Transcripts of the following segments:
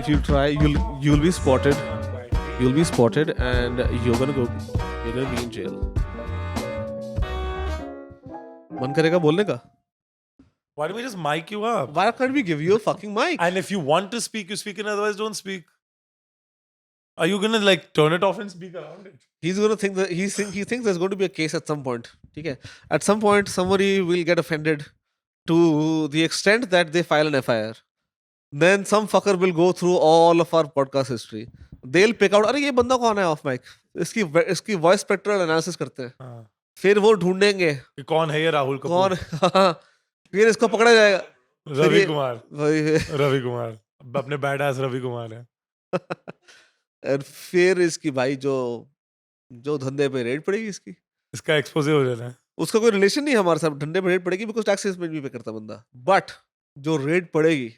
If you try, you'll be spotted. You'll be spotted, and you're gonna be in jail. मन करेगा बोलने का? Why don't we just mic you up? Why can't we give you a fucking mic? And if you want to speak, you speak, and otherwise don't speak. Are you gonna like turn it off and speak around it? He's gonna think that he thinks there's going to be a case at some point. Okay, at some point somebody will get offended to the extent that they file an FIR. Then some fucker will go through all of our podcast history. They'll pick out, अरे ये बंदा कौन है off mic? इसकी voice spectral analysis करते हैं. हाँ. फिर वो ढूंढेंगे कि कौन है ये राहुल कौन. कपूर? फिर इसको पकड़ा जाएगा. रवि कुमार. वही रवि कुमार. अपने बैड एस रवि कुमार है. और फिर इसकी भाई जो धंधे पे रेड पड़ेगी इसकी. इसका एक्सपोजे हो जाना है. उसका कोई रिलेशन नहीं है हमारे साथ. धंधे पे रेड पड़ेगी बिकॉज टैक्सेस में भी पे करता बंदा. बट जो रेड पड़ेगी,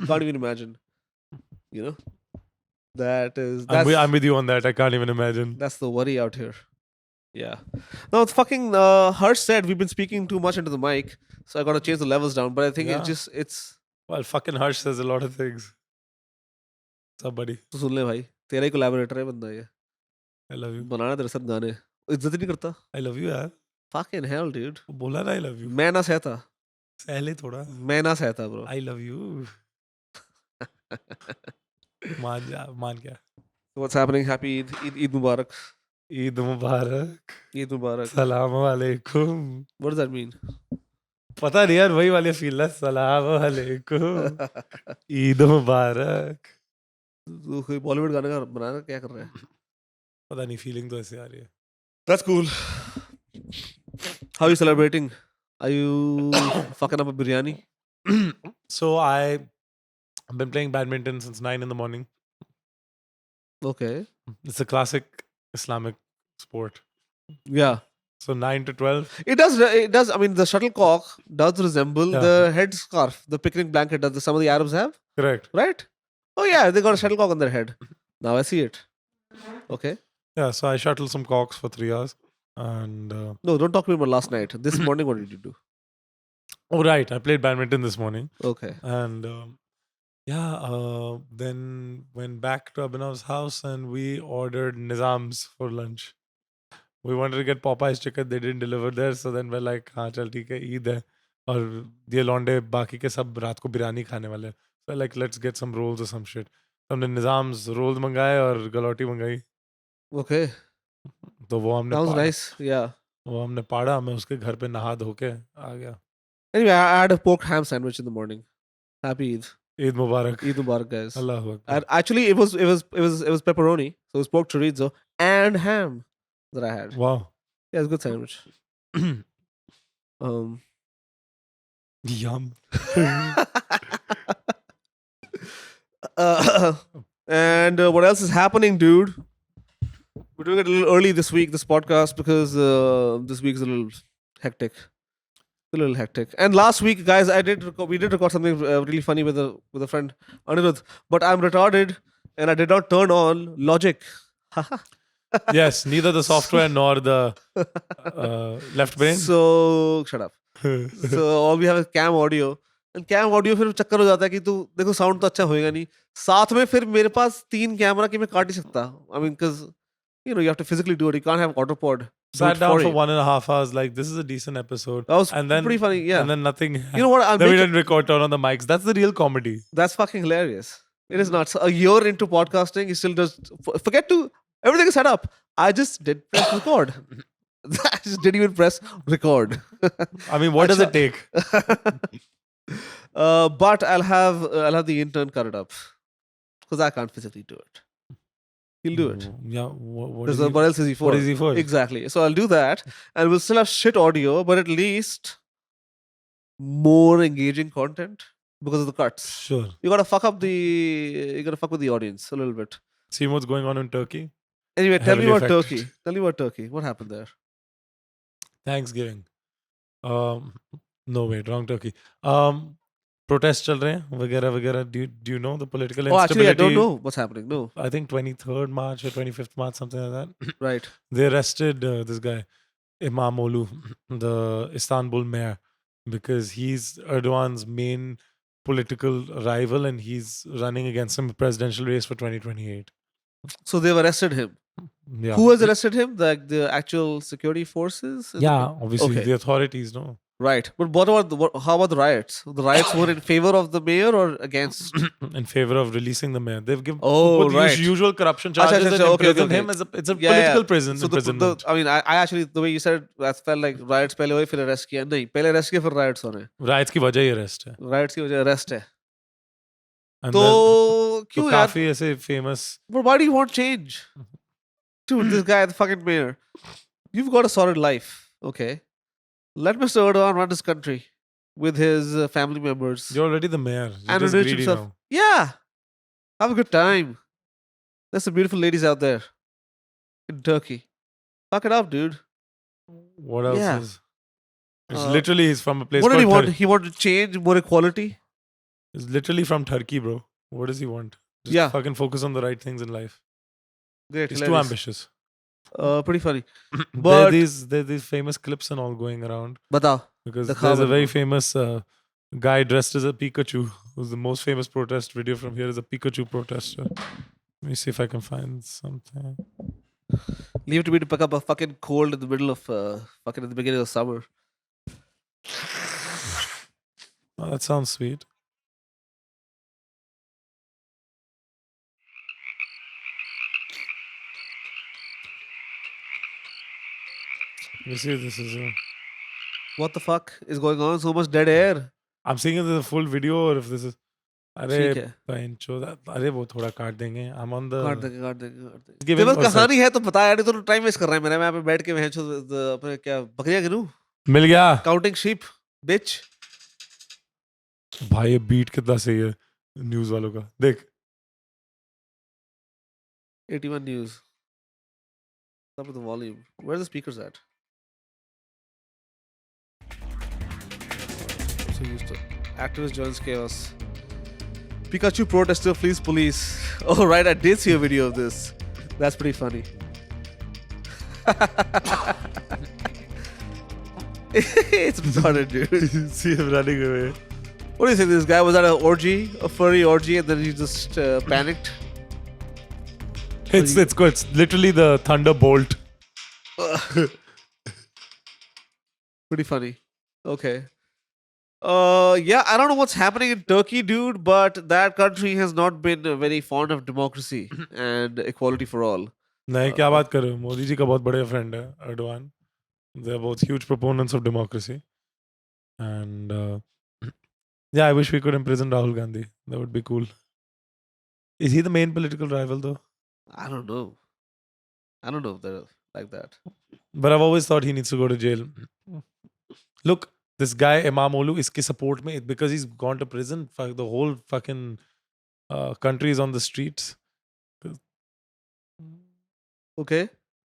can't even imagine. You know, I'm with you on that. I can't even imagine. that's the worry out here. Yeah. No, it's fucking Harsh said we've been speaking too much into the mic, so I got to change the levels down. But I think Yeah. it's. Well, fucking Harsh says a lot of things. What's up, buddy? तो सुन ले भाई, तेरा ही collaborator है बंदा ये. I love you. बनाना तेरे साथ गाने. इज्जत ही नहीं करता. I love you, यार. Fucking hell, dude. वो बोला ना I love you. मैं ना सहता. सहले थोड़ा. मैं ना सहता, bro. I love you. मान क्या. What's happening? Happy Eid Mubarak. Eid मुबारक. Eid Mubarak. सलाम वालेकुम. What does that mean? पता नहीं यार, वही वाले फील है. सलाम वालेकुम. ईद मुबारक. तो कोई बॉलीवुड गाने का बनाना क्या कर रहा है? पता नहीं, फीलिंग तो ऐसे आ रही है. That's cool. How are you celebrating? Are you fucking up a biryani? So I've been playing badminton since 9 in the morning. Okay. It's a classic Islamic sport. Yeah. So 9 to 12. It does. I mean, the shuttlecock does resemble Yeah. the headscarf, the picnic blanket that some of the Arabs have, Correct. right? Oh yeah, they got a shuttlecock on their head. Now I see it. Okay. Yeah, so I shuttled some cocks for 3 hours. And No, don't talk to me about last night. This morning, what did you do? oh right, I played badminton this morning. Okay. And then went back to Abhinav's house and we ordered Nizams for lunch. We wanted to get Popeye's chicken, they didn't deliver there, so then we're like, हाँ चल ठीक है, ईद है और ये लौंडे बाकी के सब रात को बिरयानी खाने वाले. So like let's get some rolls or some shit. हमने निज़ाम्स रोल्स मंगाए और गलौटी मंगाई. Okay. तो वो हमने Sounds पाड़ा. nice. Yeah. वो हमने पाड़ा. मैं उसके घर पे नहा धो के आ गया. Anyway, I had a pork ham sandwich in the morning. Happy Eid. Eid Mubarak. Eid Mubarak, guys. अल्लाहु Akbar. And actually, it was pepperoni. So it was pork chorizo and ham that I had. Wow. Yeah, it's a good sandwich. Yum. And what else is happening, dude? We're doing it a little early this week, this podcast, because this week is a little hectic. A little hectic. And last week, guys, we did record something really funny with a friend, Anirudh. But I'm retarded, and I did not turn on Logic. Yes, neither the software nor the left brain. So shut up. So all we have is cam audio. And cam audio फिर चक्कर हो जाता है कि तू देखो sound तो अच्छा होएगा नहीं. साथ में फिर मेरे पास 3 कैमरा कि मैं काट ही सकता. I mean, because you know you have to physically do it. You can't have AutoPod. do Sat it down for you. 1.5 hours, like this is a decent episode. That was And then pretty funny. Yeah. And then nothing. You know what? Then we didn't record, turn on the mics. That's the real comedy. That's fucking hilarious. It is nuts. A year into podcasting, he still does. Forget to everything is set up. I just did press record. I just didn't even press record. I mean, what does it take? But I'll have the intern cut it up because I can't physically do it. He'll do it. Yeah. What Because is he, what else is he for? what is he for? Exactly. So I'll do that, and we'll still have shit audio, but at least more engaging content because of the cuts. Sure. You gotta fuck with the audience a little bit. See what's going on in Turkey? Anyway, tell me Heavily about affected. Turkey. Tell me about Turkey. What happened there? Thanksgiving. No, wait, wrong Turkey. Protests चल रहे हैं वगैरह वगैरह. Do you know the political Oh, actually, I instability? don't know what's happening. No. I think 23rd March or 25th March, something like that. Right. They arrested this guy, Imamoglu, the Istanbul mayor, because he's Erdogan's main political rival, and he's running against him in a presidential race for 2028. So they've arrested him. Yeah. Who has arrested him? The actual security forces? Yeah, obviously Okay. the authorities know. Right. But how about the riots? The riots were in favor of the mayor or against? In favor of releasing the mayor. They've given Oh, put right. usual corruption Acha, charges acha, and acha, okay, imprison okay, him okay. as it's a Yeah, political yeah. prison So imprisonment. I mean, I actually, the way you said it, that felt like riots पहले हुए फिर arrest किया. नहीं, पहले arrest किया फिर riots हो रहे हैं. Riots की वजह ही arrest है. Riots की वजह arrest है. And तो तो क्यों यार? काफी ऐसे famous. But why do you want change? Dude, this guy, the fucking mayor. You've got a solid life. Okay. Let Mr. Erdogan run his country with his family members. You're already the mayor. You're And just enrich greedy himself. now. Yeah. Have a good time. There's some beautiful ladies out there in Turkey. Fuck it up, dude. What else Yeah. is? It's Uh, literally he's from a place What did he called want? Turkey. He wanted to change, more equality. He's literally from Turkey, bro. What does he want? Just Yeah. fucking focus on the right things in life. Great. He's too hilarious. ambitious. Pretty funny. there But are these famous clips and all going around Batao. because The there's a Khabar very bro. famous guy dressed as a Pikachu who's the most famous protest video from here is a Pikachu protester. Let me see if I can find something. Leave it to me to pick up a fucking cold in the middle of fucking in the beginning of summer. Oh, that sounds sweet. Let me see if this is What the fuck is going on? So much dead air. I'm seeing if this is a full video or if this is ठीक अरे है. पंचो अरे वो थोड़ा काट देंगे I'm on the काट देंगे, काट देंगे, काट देंगे. Give him तेरे पास a कहानी है तो बता यार, नहीं तो टाइम वेस्ट कर रहा है मेरा. मैं यहाँ पे बैठ के अपने क्या बकरियां गिनूं? मिल गया काउंटिंग शीप, bitch. भाई ये बीट कितना सही है न्यूज़ वालों का देख 81 news. Stop with the volume. Where are the speakers at? So used to. Activist joins chaos. Pikachu protester flees police. Oh right, I did see a video of this. That's pretty funny. It's retarded, dude. see him running away What do you think? This guy was at an orgy, a furry orgy, and then he just panicked. it's good it's literally the thunderbolt Pretty funny. Okay. Yeah, I don't know what's happening in Turkey, dude, but that country has not been very fond of democracy and equality for all. नहीं क्या बात कर रहे हो मोदी जी का बहुत बड़े friend है अर्डवान they are both huge proponents of democracy and yeah I wish we could imprison Rahul Gandhi that would be cool is he the main political rival though I don't know. I don't know if they're like that. but I've always thought he needs to go to jail look this guy Imamoglu iske support mein because he's gone to prison the whole fucking country is on the streets Okay.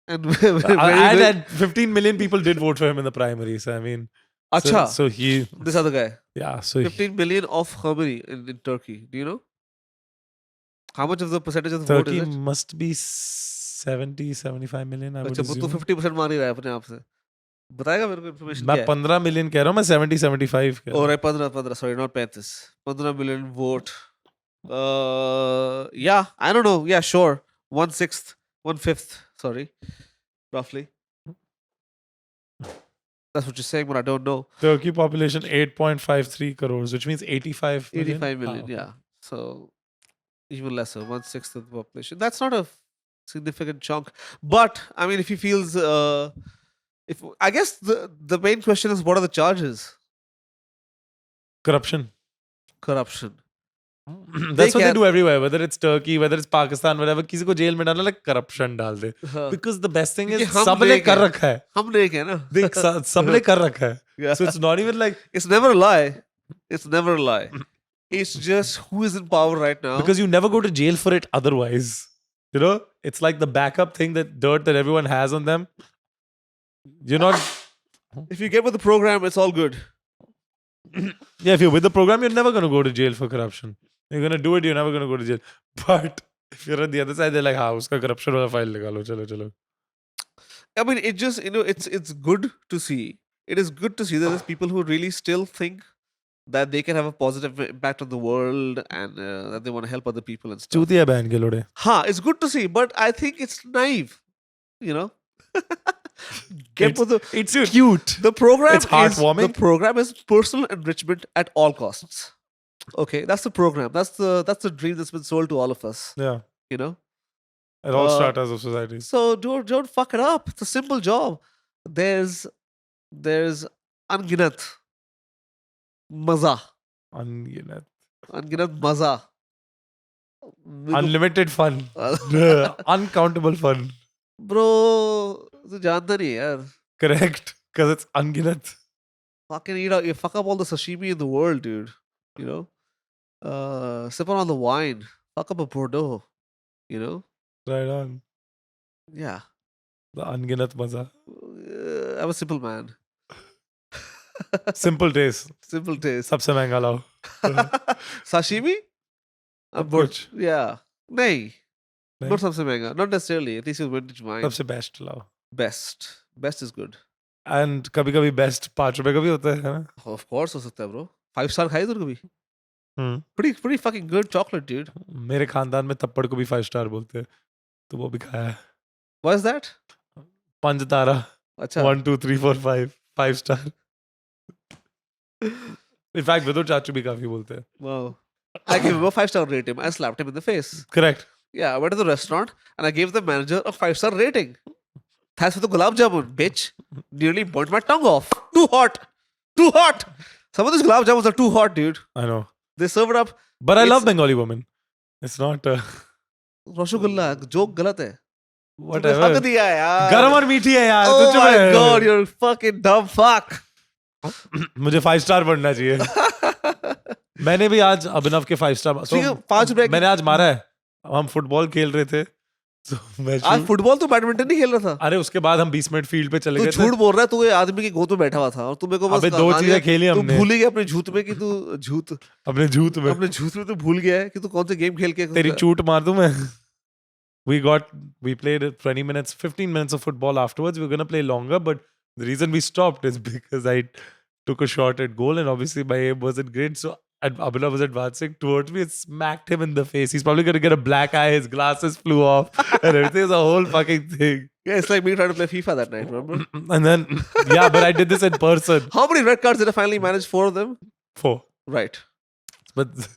And and 15 million people did vote for him in the primaries I mean Acha, so he this other guy. yeah so 15 million of Khamenei in Turkey. Do you know? How much of the percentage of the vote Turkey is it? must be 70-75 million I would अच्छा, वो तो assume 50% मान ही रहा है अपने आप से. बताएगा मेरे को information मैं क्या है? 15 मिलियन कह रहा हूँ मैं 70-75 कह रहा Oh, हूँ right, 15, sorry, not 35. 15 million vote. Yeah, I don't know. Yeah, sure. 1/6, 1/5, sorry, roughly. That's what you're saying, but I don't know. Turkey population 8.53 crores which means 85 million 85 million, okay. yeah. So even lesser, 1/6 of the population. That's not a significant chunk. But I mean, if he feels, if I guess the main question is, what are the charges? corruption Corruption. that's what they can- do everywhere whether it's Turkey whether it's Pakistan whatever किसी को jail में डालना like corruption डाल दे हाँ. because the best thing is क्योंकि हम सबने नेक कर हैं. रखा है हम नेक है ना. देख सबने कर रखा है Yeah. so it's not even like It's never a lie. It's never a lie. It's just who is in power right now. because you never go to jail for it otherwise you know it's like the backup thing that dirt that everyone has on them you're not if you get with the program, it's all good. yeah if you're with the program you're never going to go to jail for corruption you're going to do it you're never going to go to jail but if you're on the other side they're like हाँ उसका corruption वाला file निकालो चलो चलो I mean, it just it's good to see. It is good to see that there's people who really still think that they can have a positive impact on the world and that they want to help other people and stuff. चूतिया बहन के लोड़े. It's good to see, but I think it's naive, you know. It's cute. The program It's heartwarming. The program is personal enrichment at all costs. Okay, that's the program. That's the dream that's been sold to all of us. Yeah. You know. At all stratas of society. So don't fuck it up. It's a simple job. There's unginat maza. Unginat maza. Unlimited fun. Uncountable fun. Bro, तू जानता नहीं यार. Correct. Because it's unginat. Fucking you fuck up all the sashimi in the world, dude. You know? Sip on the wine. Fuck up a Bordeaux. You know? Right on. Yeah. The unginat maza. I'm a simple man. Simple taste. Simple taste. सबसे महंगा लाओ. Sashimi? कुछ. Yeah. नहीं. Not सबसे महंगा. Not necessarily. At least it's vintage wine. सबसे best लाओ. Best is good. And कभी-कभी best 5 रुपए का भी होता है ना? Of course हो सकता है bro. 5-star खाई तूने कभी? Hmm. Pretty fucking good chocolate, dude. मेरे खानदान में थप्पड़ को भी 5 स्टार बोलते हैं. तो वो भी खाया है. What is that? 5 तारा. अच्छा. 1 2 3 4 5 5 star. In fact, Vidur Chachu भी काफी बोलते हैं. Wow. I gave him a 5-star rating. I slapped him in the face. Correct. Yeah, I went to the restaurant and I gave the manager a 5-star rating. Thanks for the gulab jamun, bitch. Nearly burnt my tongue off. Too hot. Too hot. Some of these gulab jamuns are too hot, dude. I know. They serve it up. But I love Bengali women. It's not... Roshogulla, joke गलत है. Whatever. हक दिया यार. गरम और मीठी है यार. Oh my god, you're a fucking dumb fuck. मुझे 5 स्टार बढ़ना चाहिए. मैंने भी आज अभिनव के 5 स्टार. तो 5 रुपए मैंने आज मारा है. हम फुटबॉल खेल रहे थे. आज फुटबॉल तो बैडमिंटन नहीं खेल रहा था. अरे उसके बाद हम 20 मिनट फील्ड पे चले गए थे. तू झूठ बोल रहा है. तू आदमी की गोद में बैठा हुआ था और तू मेरे को बस अबे 2 चीजें खेली हमने. तू भूल गया अपने झूठ में कि तू झूठ अपने झूठ में तू भूल गया है कि तू कौन से गेम खेल के तेरी चूट मार दूं मैं. We played 20 minutes 15 minutes of football afterwards. We were going to play longer, but the reason we stopped is because I took a shot at goal and obviously my aim wasn't great, so Abhinav was advancing towards me and smacked him in the face. He's probably going to get a black eye. His glasses flew off and everything. It's a whole fucking thing. Yeah, it's like me trying to play FIFA that night, remember? And then, yeah, but I did this in person. How many red cards did I finally manage? 4 of them? 4. Right. But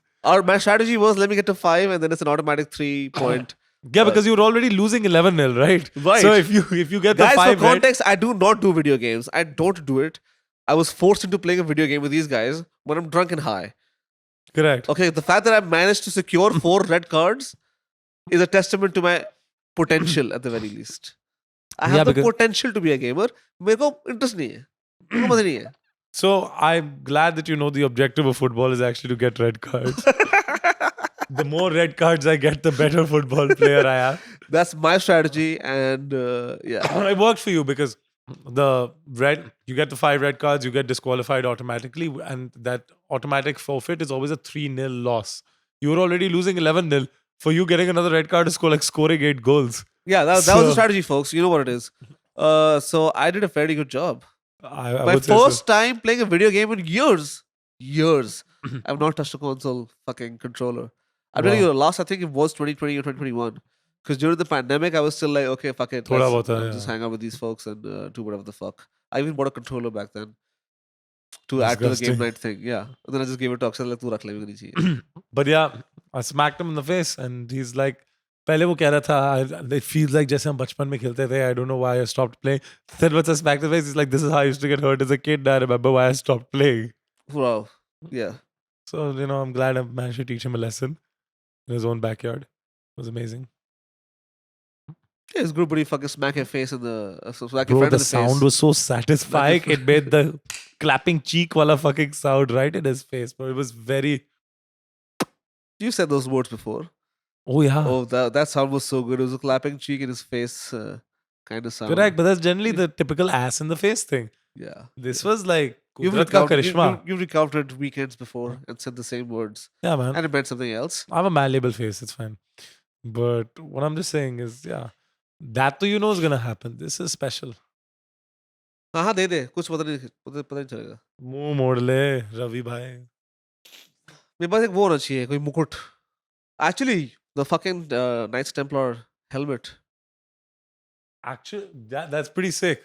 my strategy was let me get to 5 and then it's an automatic 3-point. Yeah, because you were already losing 11-0, right? Right. So if you get the guys, 5, for context, I do not do video games. I don't do it. I was forced into playing a video game with these guys when I'm drunk and high. Correct. Okay, the fact that I managed to secure 4 red cards is a testament to my potential at the very least. I have the potential to be a gamer. मेरे को interest नहीं है. मेरे को मजा नहीं है. So I'm glad that you know the objective of football is actually to get red cards. The more red cards I get, the better football player I am. That's my strategy, and yeah, it worked for you because you get the 5 red cards, you get disqualified automatically, and that automatic forfeit is always a 3-0 loss. You were already losing 11-0. For you getting another red card is like scoring 8 goals. Yeah, that was the strategy, folks. You know what it is. So I did a fairly good job. My first time playing a video game in years. I've not touched a console fucking controller. I'm telling you, the last I think it was 2020 or 2021. Because during the pandemic, I was still like, okay, fuck it. Just hang out with these folks and do whatever the fuck. I even bought a controller back then to add to the game night thing. Yeah. And then I just gave it to Akshay, like, tu rakh le. But yeah, I smacked him in the face and he's like, पहले वो कह रहा था, it feels like जैसे हम बचपन में खेलते थे. I don't know why I stopped playing. Then once I smacked the face, he's like, this is how I used to get hurt as a kid. I remember why I stopped playing. Wow. Yeah. So, I'm glad I managed to teach him a lesson in his own backyard. It was amazing. Yeah, it's good, but he fucking smack your face in the... Bro, the sound was so satisfying. It made the clapping cheek wala fucking sound right in his face. But it was very... You said those words before. Oh, yeah. Oh, that sound was so good. It was a clapping cheek in his face kind of sound. Correct, but that's generally the typical ass in the face thing. Yeah. This was like... You've recounted weekends before and said the same words. Yeah, man. And it meant something else. I have a malleable face. It's fine. But what I'm just saying is, yeah... That to is gonna happen. This is special. हाँ दे कुछ पता नहीं चलेगा. मुंह मोड़ ले रवि भाई. मेरे पास एक वो होना चाहिए कोई मुकुट. Actually, the fucking Knights Templar helmet. Actually, that's pretty sick.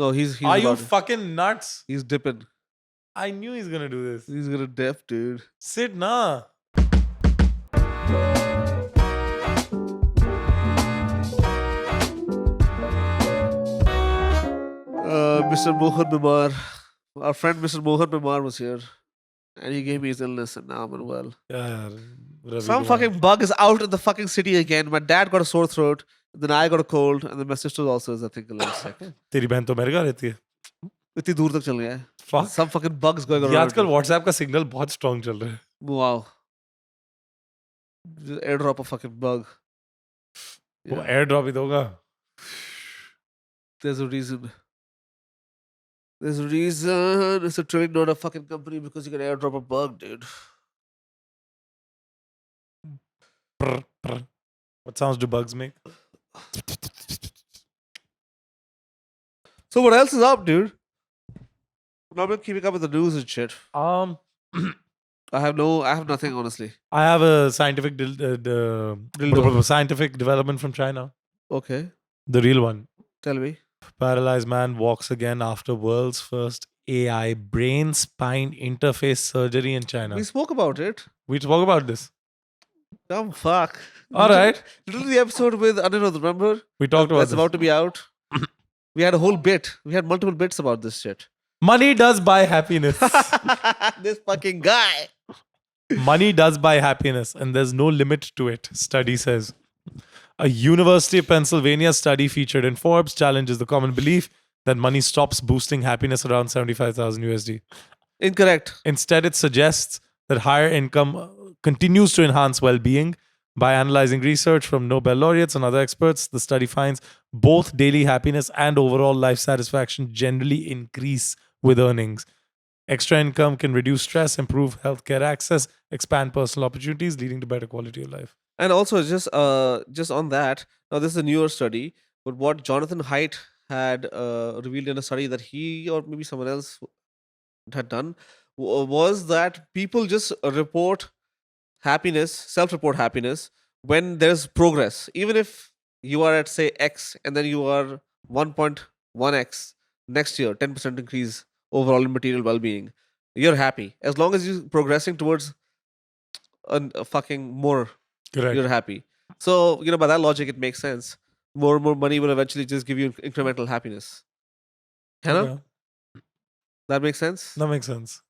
No, he's Are you about it. fucking nuts? He's dipping. I knew he's gonna do this. He's gonna dip, dude. Sit, nah. Mr. Mohan Mimar, our friend Mr. Mohan Mimar was here, and he gave me his illness, and now I'm well. Yeah, Ravi Some Kumar. fucking bug is out in the fucking city again. My dad got a sore throat, then I got a cold, and then my sister also is, I think, a little sick. तेरी बहन तो America रहती है. इतनी दूर तक चल गया है. Fuck. Some fucking bugs going ये around. आजकल WhatsApp का सिग्नल बहुत स्ट्रांग चल रहा है. Wow. Just airdrop a fucking bug. वो Yeah. एयर ड्रॉप ही दोगा. There's a reason. There's a reason. It's a $1 trillion fucking company because you can airdrop a bug, dude. Prr, prr. What sounds do bugs make? So what else is up, dude? I've been keeping up with the news and shit. I I have nothing, honestly. have a scientific Dildo. scientific development from China. Okay, The real one. tell me. Paralyzed man walks again after world's first AI brain spine interface surgery in China. We spoke about it. We spoke about this. Dumb fuck. All right. Literally the episode with Anirudh, remember? We talked about That's this. about to be out. We had a whole bit. We had multiple bits about this shit. Money does buy happiness. This fucking guy. Money does buy happiness, and there's no limit to it, study says. A University of Pennsylvania study featured in Forbes challenges the common belief that money stops boosting happiness around 75,000 USD. Incorrect. Instead, it suggests that higher income continues to enhance well being. By analyzing research from Nobel laureates and other experts, the study finds both daily happiness and overall life satisfaction generally increase with earnings. Extra income can reduce stress, improve healthcare access, expand personal opportunities, leading to better quality of life. And also, just on that, now this is a newer study, but what Jonathan Haidt had revealed in a study that he or maybe someone else had done was that people just report happiness, self-report happiness when there's progress. Even if you are at say X and then you are 1.1x next year, 10% increase overall in material well-being, you're happy as long as you're progressing towards a fucking more. Correct. You're happy. So, by that logic, it makes sense. More and more money will eventually just give you incremental happiness. You know? Yeah, That makes sense? that makes sense.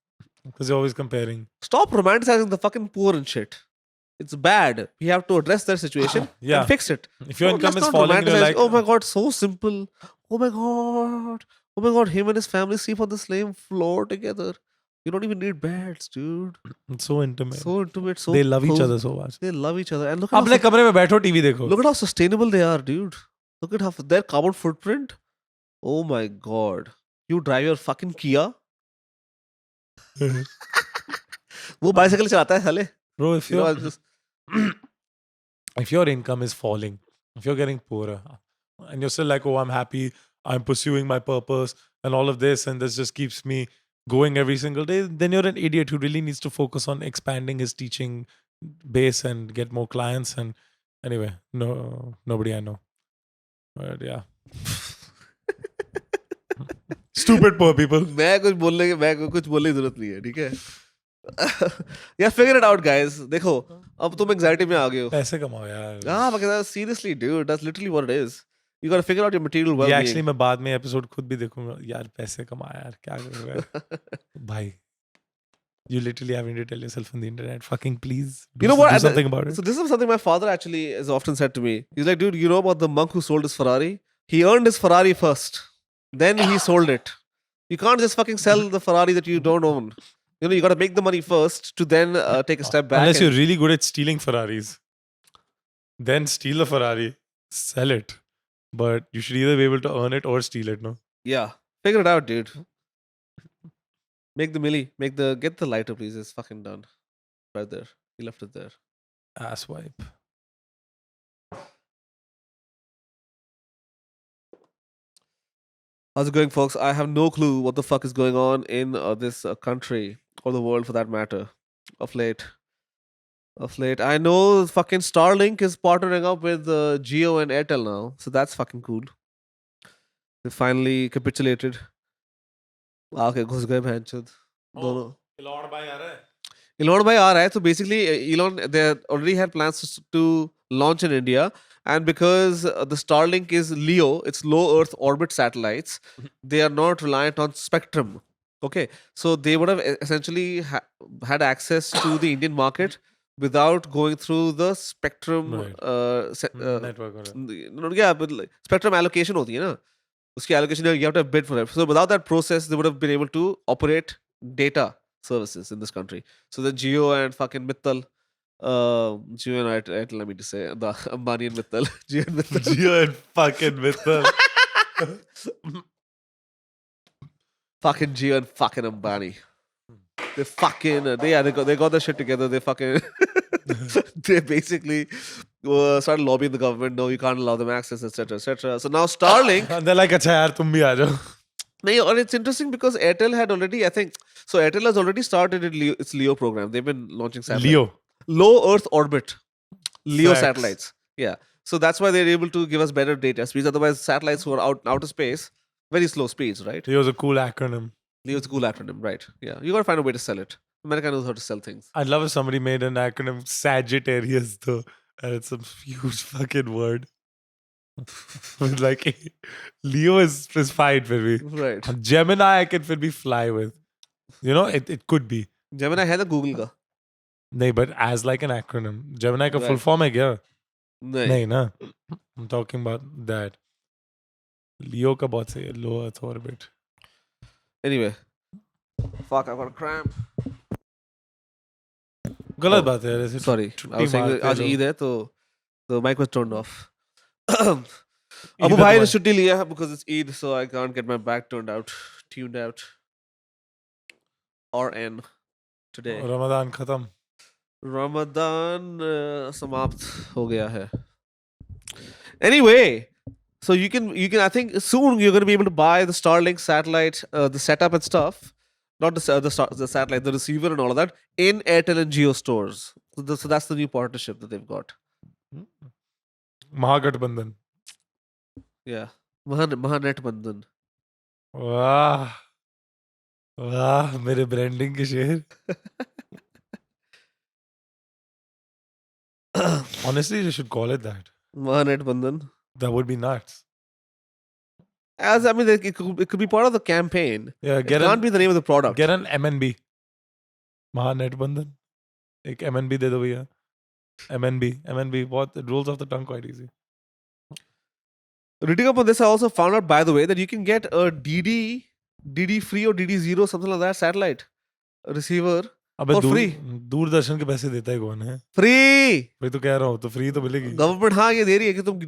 Because you're always comparing. Stop romanticizing the fucking poor and shit. It's bad. We have to address their situation Yeah. and fix it. If your Let's income is not falling, and you're romanticize, like, oh my god, so simple. Oh my god. Oh my god, him and his family sleep on the same floor together. You don't even need beds, dude. it's so intimate. So intimate, so they love each close. other so much. They love each other. And look at अपने कमरे में बैठो TV देखो. Look at how sustainable they are, dude. Look at how their carbon footprint. Oh my god. You drive your fucking Kia. वो bicycle चलाता है साले. Bro, if You know, you're I'll just, if your income is falling, if you're getting poorer, and you're still like, oh, I'm happy, I'm pursuing my purpose, and all of this, and this just keeps me going every single day, then you're an idiot who really needs to focus on expanding his teaching base and get more clients. And anyway, nobody I know. But yeah. Stupid poor people. मैं कुछ बोलने की जरूरत नहीं है, ठीक है? Yeah, figure it out, guys. देखो, अब तुम anxiety में आ गए हो. पैसे कमाओ यार. because seriously, dude, that's literally what it is. You gotta figure out your material ये well-being. actually मैं बाद में episode खुद भी देखूंगा. यार पैसे कमा यार, क्या करूंगा? भाई, you literally having to tell yourself on the internet, fucking please do, You know what? do At the- something about it. So this is something my father actually has often said to me. He's like, dude, you know about the monk who sold his Ferrari? He earned his Ferrari first. Then he sold it. You can't just fucking sell the Ferrari that you don't own. You got to make the money first to then take a step back. Unless and- you're really good at stealing Ferraris. Then steal a Ferrari, sell it. But you should either be able to earn it or steal it, no? Yeah. Figure it out, dude. Make the milli. Get the lighter, please. It's fucking done. Right there. He left it there. Ass wipe. How's it going, folks? I have no clue what the fuck is going on in this country or the world for that matter. of late. Of late, I know fucking Starlink is partnering up with Jio and Airtel now, so that's fucking cool. They finally capitulated. आके घुस गए भैंचोद दोनों. Elon भाई आ रहा है. Elon bhai aa raha hai. So basically, Elon they already had plans to launch in India, and because the Starlink is LEO, it's low Earth orbit satellites. They are not reliant on spectrum. Okay, so they would have essentially had access to the Indian market without going through the spectrum. Right. Network or Yeah, but like, spectrum allocation होती है ना. उसकी allocation you have to bid for it. So without that process, they would have been able to operate data services in this country. So the Jio and fucking Mittal, Jio and Airtel, let me just say, the Ambani and Mittal, Jio and Mittal. Jio and fucking Mittal. Fucking Jio and fucking Ambani. They fucking, they got their shit together. They fucking, they basically started lobbying the government. No, you can't allow them access, etc., etc. So now Starlink. And they're like, अच्छा यार तुम भी आ जाओ. No, and it's interesting because Airtel had already, I think, so Airtel has already started its LEO program. They've been launching satellites. Leo. Low Earth orbit. LEO Facts. satellites. Yeah. So that's why they're able to give us better data speeds. Otherwise, satellites who are out in outer space, very slow speeds, right? Leo's a cool acronym. LEO's a cool acronym, right? Yeah. You gotta find a way to sell it. America knows how to sell things. I'd love if somebody made an acronym Sagittarius though. And it's some huge fucking word. With like Leo is fine for me. Right. And Gemini I can fit me fly with. You know, it could be. Gemini है ना Google का. No, but as like an acronym. Gemini का full Right. form है क्या? नहीं. No, na. I'm talking about that. Leo का बहुत सही है. Low Earth orbit. Anyway. Fuck, I've got a cramp. गलत Oh, बात है यार. ऐसे Sorry. I छुट्टी was saying that मारते आज लोग. Eid है तो the mic was turned off. Eid Abu है Bhai ने तुम्हारी. छुट्टी लिया है because it's Eid, so I can't get my back tuned out or in today. Ramzan खत्म. Ramadan समाप्त हो गया है. Anyway, so you can I think soon you're going to be able to buy the Starlink satellite, the setup and stuff, not the satellite, the receiver and all of that in Airtel and Jio stores. So that's the new partnership that they've got. Mahagathbandhan. Yeah, Mahanet Bandhan. वाह वाह मेरे branding के शेर. Honestly, you should call it that. Mahanet Bandhan. That would be nuts. As I mean, like, it could be part of the campaign. Yeah, It can't be the name of the product. get an MNB. Mahanet बंधन. एक MNB दे दो भैया. MNB. What? It rolls off the tongue quite easy. Reading up on this, I also found out, by the way, that you can get a DD free or DD0, something like that, satellite receiver अबे for free. Doordarshan के पैसे देता है कौन है? Free. वही तो कह रहा हूँ. तो फ्री तो मिलेगी. गवर्नमेंट हाँ ये दे रही है कि तुम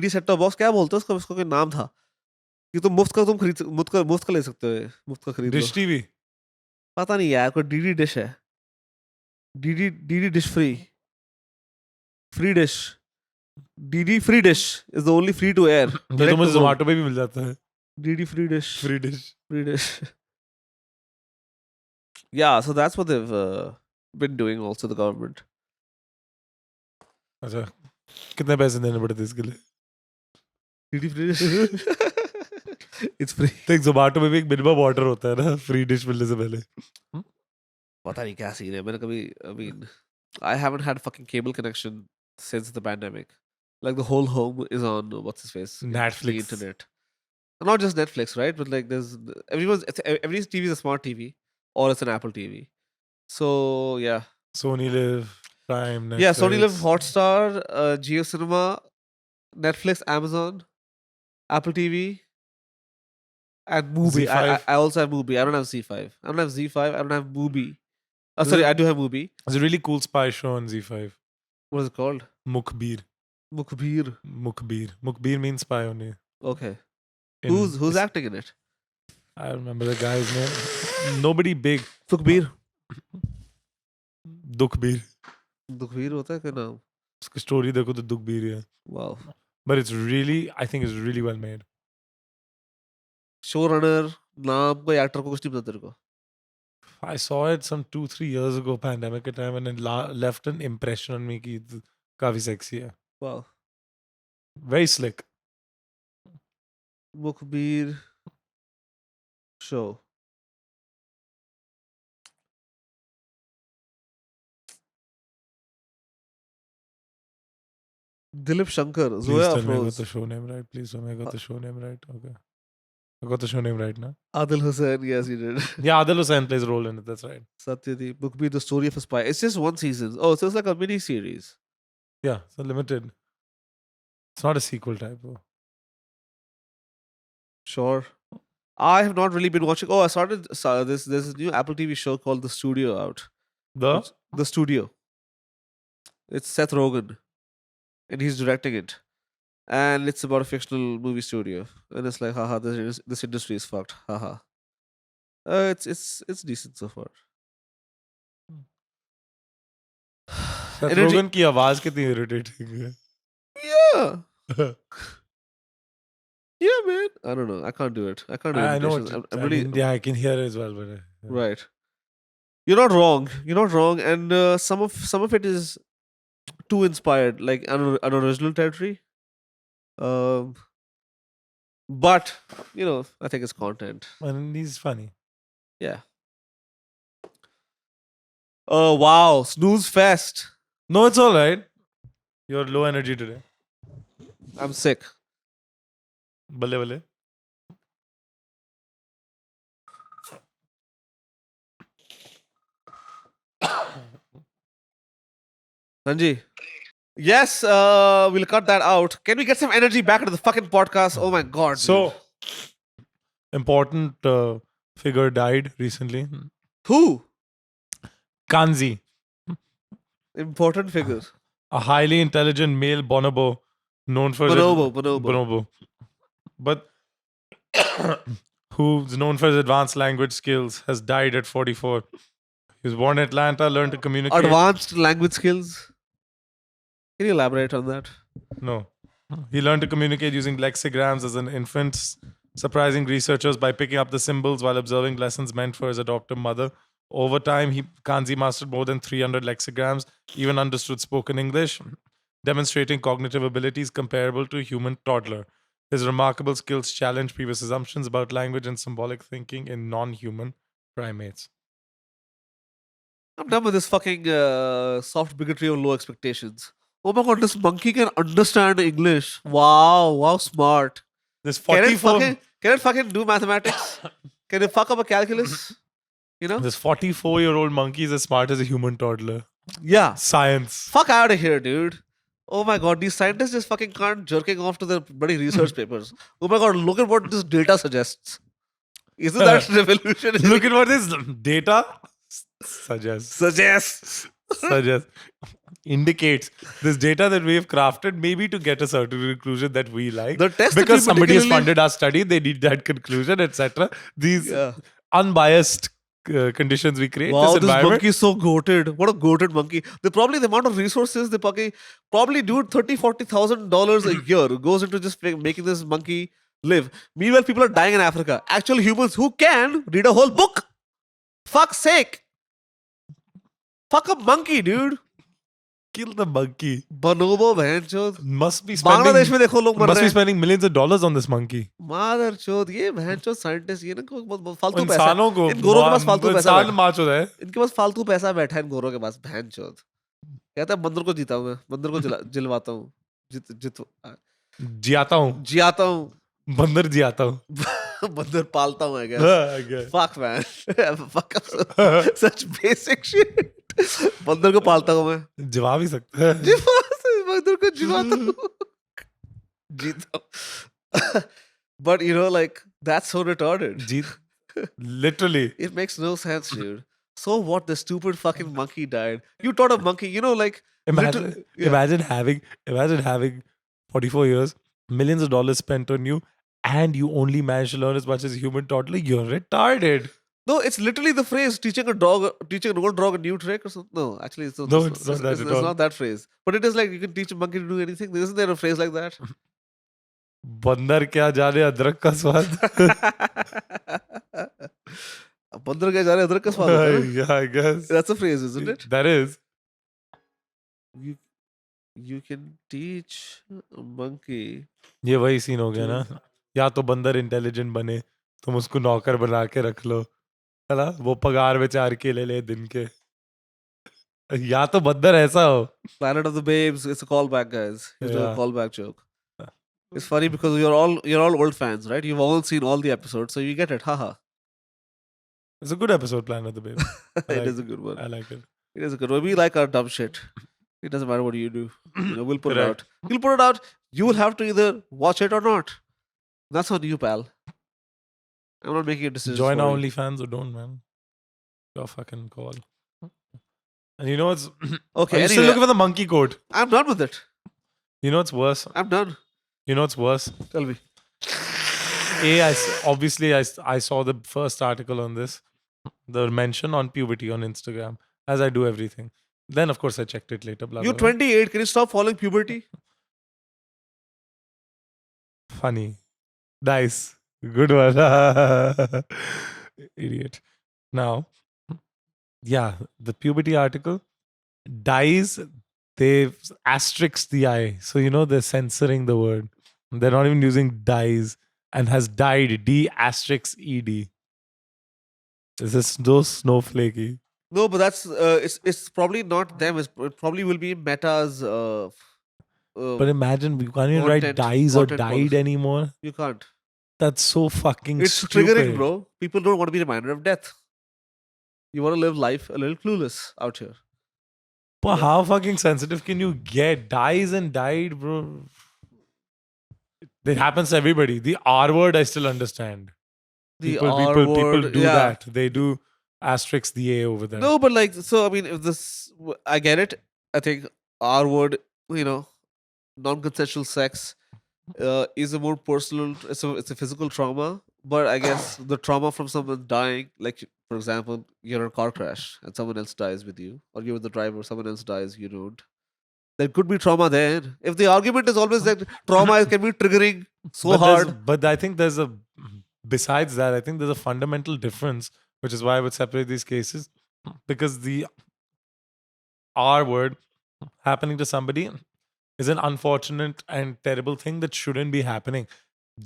DD सेट टॉप बॉक्स क्या बोलते हो उसका उसका कोई नाम था कि तुम मुफ्त का ले सकते हो मुफ्त का खरीद लो. Dish TV. पता नहीं यार कोई DD डिश है. DD dish free dish. DD free dish is the only free to air. ये तो मुझे जोमेटो पे भी मिल जाता है. DD free dish. Free dish. Yeah, so that's what they've been doing also, the government. अच्छा कितने पैसे देने पड़ते इसके लिए? DD free dish. It's free. तो एक जोमेटो में भी एक मिनिमम ऑर्डर होता है ना फ्री डिश मिलने से पहले. पता नहीं क्या सीन है. मैंने कभी I mean I haven't had fucking cable connection since the pandemic. Like the whole home is on what's his face? Netflix. The internet. Not just Netflix, right? But like there's every TV is a smart TV or it's an Apple TV. So yeah. Sony Live, Prime, Netflix. Yeah, Sony Live, Hotstar, Jio Cinema, Netflix, Amazon, Apple TV, and Mubi. Z5. I also have Mubi. I don't have Z5. I don't have Z5. I don't have Mubi. Sorry, I do have Mubi. There's a really cool spy show on Z5. What is it called? Mukhbir. Mukhbir. Mukhbir means spy only. Okay. In- Who's acting in it? I remember the guy's name. Nobody big. Sukhbir. Dukhbir. Dukhbir होता है क्या नाम? उसकी story देखो तो Dukhbir ही है. Wow. But it's really, I think it's really well made. Showrunner नाम कोई actor को कुछ नहीं पता तेरे को? I saw it some 2-3 years ago, pandemic time, and it left an impression on me कि काफी sexy है. Wow. Very slick. Mukhbir show. Dilip Shankar, Please Zoya tell me I got the Afroz, show name right. Please tell me I got the show name right. Okay. I got the show name right now. Adil Hussain. Yes, he did. Yeah, Adil Hussain plays a role in it. That's right. Satyadeep, Mukhbir, the story of a spy. It's just one season. Oh, so it's like a mini series. Yeah, so limited. It's not a sequel type. Though. Sure. I have not really been watching. Oh, I started this. There's a new Apple TV show called The Studio out. The The Studio. It's Seth Rogen, and he's directing it. And it's about a fictional movie studio. And it's like, haha, this industry is fucked. Haha. It's decent so far. Seth Energy- Rogen की आवाज कितनी irritating है. Yeah. Yeah, man. I don't know. I can't do it. I can't do I know. imitations. I'm really yeah, I can hear it as well, but right. You're not wrong. You're not wrong. And some of it is too inspired, like an original territory. But I think it's content. And he's funny. Yeah. Oh wow, snooze fest. No, it's all right. You're low energy today. I'm sick. Balle balle. Sanji. Yes, we'll cut that out. Can we get some energy back into the fucking podcast? Oh my god. So, important figure died recently. dude. Who? Kanzi, Important figure. a highly intelligent male bonobo known for Bonobo. but who's known for his advanced language skills, has died at 44. He was born in Atlanta, learned to communicate. Advanced language skills. Can you elaborate on that? No. He learned to communicate using lexigrams as an infant, surprising researchers by picking up the symbols while observing lessons meant for his adoptive mother. Over time, Kanzi mastered more than 300 lexigrams, even understood spoken English, demonstrating cognitive abilities comparable to a human toddler. His remarkable skills challenge previous assumptions about language and symbolic thinking in non-human primates. I'm done with this fucking soft bigotry or low expectations. Oh my god, this monkey can understand English. Wow, smart. This Can 44, it fucking do mathematics? Can it fuck up a calculus? this 44-year-old monkey is as smart as a human toddler. Yeah. Science. Fuck out of here, dude. Oh my god, these scientists just fucking can't jerking off to their bloody research papers. Oh my god, look at what this data suggests. Isn't that revolutionary? Look at what this data suggests. Indicates this data that we have crafted maybe to get a certain conclusion that we like. The test that because we somebody has particularly- funded our study, they need that conclusion, etc. These Yeah. unbiased conditions we create. Wow, this this environment. monkey is so goated. What a goated monkey. The amount of resources they probably do $30,000-$40,000 a year goes into just making this monkey live. Meanwhile, people are dying in Africa. Actual humans who can read a whole book. Fuck's sake. Fuck a monkey, dude. Kill the monkey. Bonobo, bhanchod. Must be Bangladesh में spending, देखो लोग मर must रहे be हैं. spending millions of dollars on this monkey. Mother chod, ये बहनचोद scientist ये ना फालतू पैसा. इंसानों को इन गोरों के पास फालतू पैसा इंसान बैठा. माचो है. इनके पास फालतू पैसा बैठा है इन गोरों के पास. बहनचोद. कहता है बंदर को जीता हूं मैं. बंदर को जिलवाता हूं. जियाता हूँ. जियाता हूं. बंदर जियाता हूँ. बंदर पालता हूं, I guess. Fuck, man. Fuck up such basic shit. बंदर को पालता हूं मैं. जवा भी सकता है. बंदर को जिवाता हूं. जीता हूं. But like that's so retarded. Jeet. Literally. It makes no sense, dude. So what? The stupid fucking monkey died. You taught a monkey, like Imagine, imagine having 44 years, millions of dollars spent on you, and you only manage to learn as much as a human toddler. You're retarded. No, it's literally the phrase teaching an old dog a new trick or something. No, actually, it's not, No, it's not that at it's all. not that phrase. But it is like you can teach a monkey to do anything. Isn't there a phrase like that? बंदर क्या जाने अदरक का स्वाद. बंदर के जा रहे अदरक का स्वाद होता है ना? Yeah, I guess. That's a phrase, isn't it? That is. You you can teach a monkey. ये वही सीन हो गया ना, या तो बंदर इंटेलिजेंट बने, तुम उसको नौकर बना के रख लो, है ना, वो पगार विचार के ले दिन के, या तो बंदर ऐसा हो. Planet of the Babes. It's a callback, guys. He's doing a Yeah. callback joke. It's funny because you're all old fans, right? You've all seen all the episodes, so you get it. Haha. It's a good episode, Planet of the Babes. It like is a good one. I like it. It is a good one. We like our dumb shit. It doesn't matter what you do. You know, we'll put it Correct. out. We'll put it out. You will have to either watch it or not. That's on you, pal. I'm not making a decision. Join for our you. OnlyFans or don't, man. Your fucking call. And you know what's Okay, are you still anyway. looking for the monkey quote? I'm done with it. You know what's worse? I'm done. You know what's worse? Tell me. Obviously I saw the first article on this, the mention on puberty on Instagram, as I do everything. Then of course I checked it later. Blah, You're blah, blah. 28. Can you stop following puberty? Funny. Nice. Good one. Idiot. Now, yeah, the puberty article, dyes, they've asterisked the I. So, you know, they're censoring the word. They're not even using dyes, and has died, D asterisk ED. This is so snowflakey. No, but that's it's probably not them. It probably will be Meta's. But imagine, you can't even write content- dies or content died policy. anymore. You can't. That's so fucking It's stupid. triggering, bro. People don't want to be reminded of death. You want to live life a little clueless out here. But Yeah. how fucking sensitive can you get? Dies and died, bro. It happens to everybody. The R word, I still understand. The People R word, do yeah. that. They do asterisk the A over there. No, but like, so I mean, if this, I get it. I think R word, you know, non-consensual sex is a more personal. It's a physical trauma, but I guess the trauma from someone dying, like for example, you're in a car crash and someone else dies with you, or you're the driver, someone else dies, you don't. There could be trauma there. If the argument is always that trauma can be triggering so but there's- hard, But I think there's a, besides that, I think there's a fundamental difference, which is why I would separate these cases. Because the R word happening to somebody is an unfortunate and terrible thing that shouldn't be happening.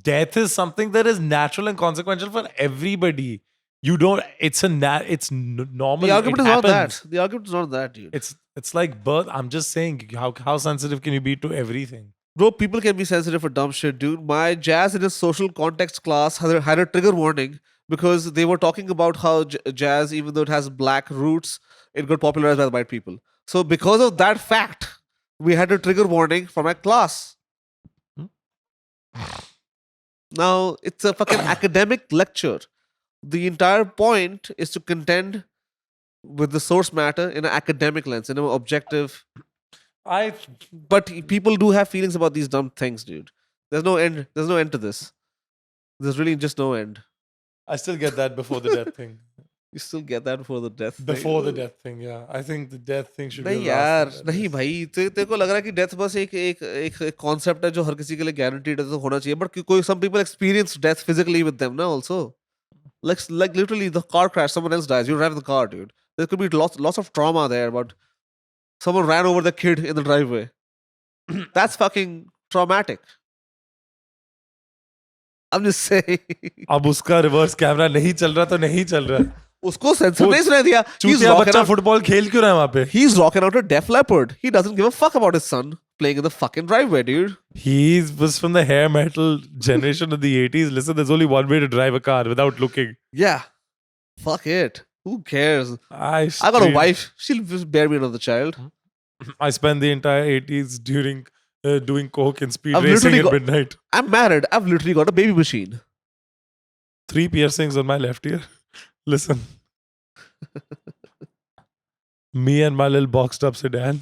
Death is something that is natural and consequential for everybody. You don't, it's normal. the argument it is not happens. that. The argument is not that, dude. It's like birth. I'm just saying, how sensitive can you be to everything? Bro, people can be sensitive for dumb shit, dude. My jazz in a social context class had a trigger warning because they were talking about how jazz, even though it has black roots, it got popularized by the white people. So because of that fact, we had a trigger warning for my class. Now, it's a fucking academic lecture. The entire point is to contend with the source matter in an academic lens, in an objective. But people do have feelings about these dumb things, dude. There's no end. There's no end to this. There's really just no end. I still get that before the death thing. You still get that before the death thing. Before the death thing, yeah. I think the death thing should be नहीं the last यार thing. नहीं भाई तेरे को लग रहा है कि डेथ बस एक कॉन्सेप्ट है जो हर किसी के लिए गारंटीड है तो होना चाहिए बट कोई some people experience death physically with them ना also like literally the car crash someone else dies you drive the car dude there could be lots of trauma there but someone ran over the kid in the driveway that's fucking traumatic I'm just saying अब उसका reverse camera नहीं चल रहा तो नहीं चल रहा. उसको सेंसर नहीं सुनाई दिया he's चूतिया rocking बच्चा out फुटबॉल खेल क्यों रहा है वहां पे? he's rocking out a Def Leppard he doesn't give a fuck about his son playing in the fucking driveway dude He was from the hair metal generation of the 80s. Listen, there's only one way to drive a car without looking. yeah fuck it who cares I I got a wife. She'll just bear me another child. I spent the entire 80s during doing coke and speed I've racing literally at got- midnight. I'm married. I've literally got a baby machine. 3 piercings on my left ear. Listen. Me and my little boxed up sedan.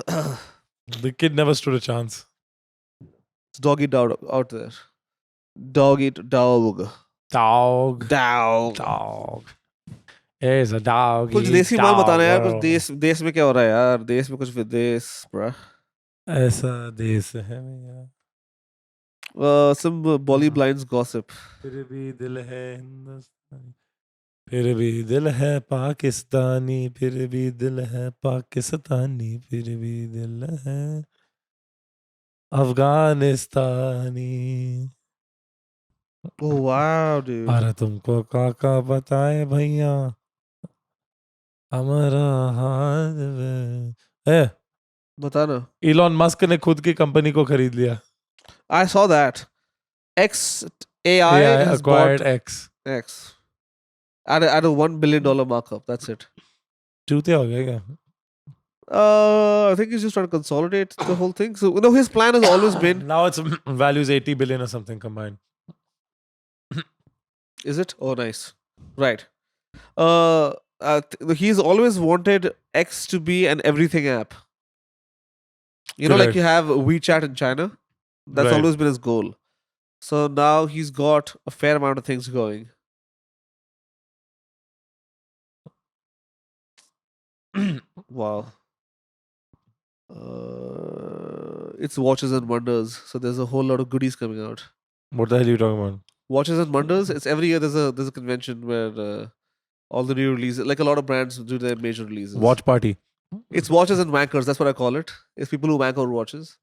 The kid never stood a chance. It's dog eat dog out there. Dog eat dog. Dog. Dog. Dog. Here's a dog. कुछ देसी माल बताना यार कुछ देश में क्या हो रहा है यार देश में कुछ विदेश bruh. ऐसा देश है भैया. Some Bolly Blinds gossip. फिर भी दिल है हिंदुस्तानी, फिर भी दिल है पाकिस्तानी, फिर भी दिल है पाकिस्तानी, फिर भी दिल है अफगानिस्तानी। Oh wow, dude. अरे तुमको काका बताए भैया हमारा हाल है। Batana. इलॉन मस्क ने खुद की कंपनी को खरीद लिया। I saw that. XAI AI has acquired bought X। X at a $1 billion markup. That's it. चूतिया हो गया क्या? I think he's just trying to consolidate the whole thing. So his plan has always been. Now it's values 80 billion or something combined. Is it? Oh, nice. Right. He's always wanted X to be an everything app. Like Correct. you have WeChat in China. That's Right. always been his goal. So now he's got a fair amount of things going. Wow. It's Watches and Wonders. So there's a whole lot of goodies coming out. What the hell are you talking about? Watches and Wonders. It's every year there's a convention where all the new releases, like a lot of brands do their major releases. Watch party. It's watches and wankers. That's what I call it. It's people who wank over watches.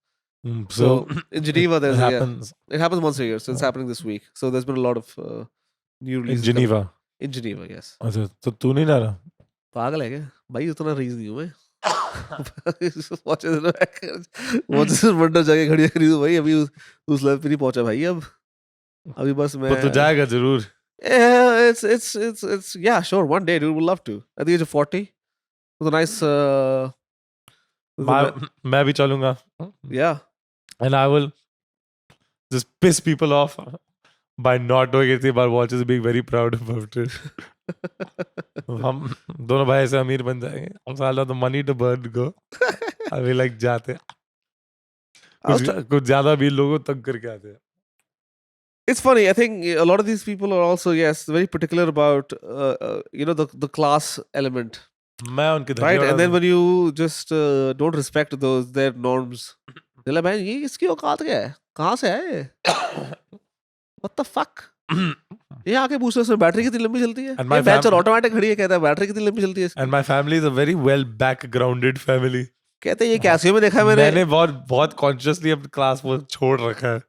So So in Geneva, it there's happens it happens once a year. So it's happening this week. So there's been a lot of new in releases. Geneva. In Geneva, yes. अच्छा तो तू नहीं ला रहा? पागल है क्या? भाई उतना रीज नहीं हूँ मैं. watches and wankers. Watches and wonders जाके घड़ियाँ खरीदूँ भाई. अभी उस लेवल पे नहीं पहुंचा भाई अब. अभी बस मैं. पर तू जाएगा जरूर. Yeah, it's yeah, sure. One day, dude, would love to. At the age of 40, with a nice मैं भी चलूंगा. yeah. And I will just piss people off by not doing anything about watches, being very proud about it. हम दोनों भाई ऐसे अमीर बन जाएंगे. हम साला तो money to burn go. अभी like जाते. कुछ ज्यादा भी लोगों तंग करके आते हैं. It's funny. I think a lot of these people are also very particular about the class element, मैं उनके right? And then when you just don't respect their norms, they're like, man, ये इसकी औकात क्या है? कहाँ से है ये? What the fuck? ये आके पूछ रहे हैं बैटरी कितनी लंबी चलती है? And my ये बैचर ऑटोमेटिक घड़ी है कहता है बैटरी कितनी लंबी चलती है इसकी? And my family is a very well backgrounded family. कहते हैं ये कैसियो में देखा है मैंने बहुत कॉन्शियसली अपनी क्लास वो छोड़ रखा है.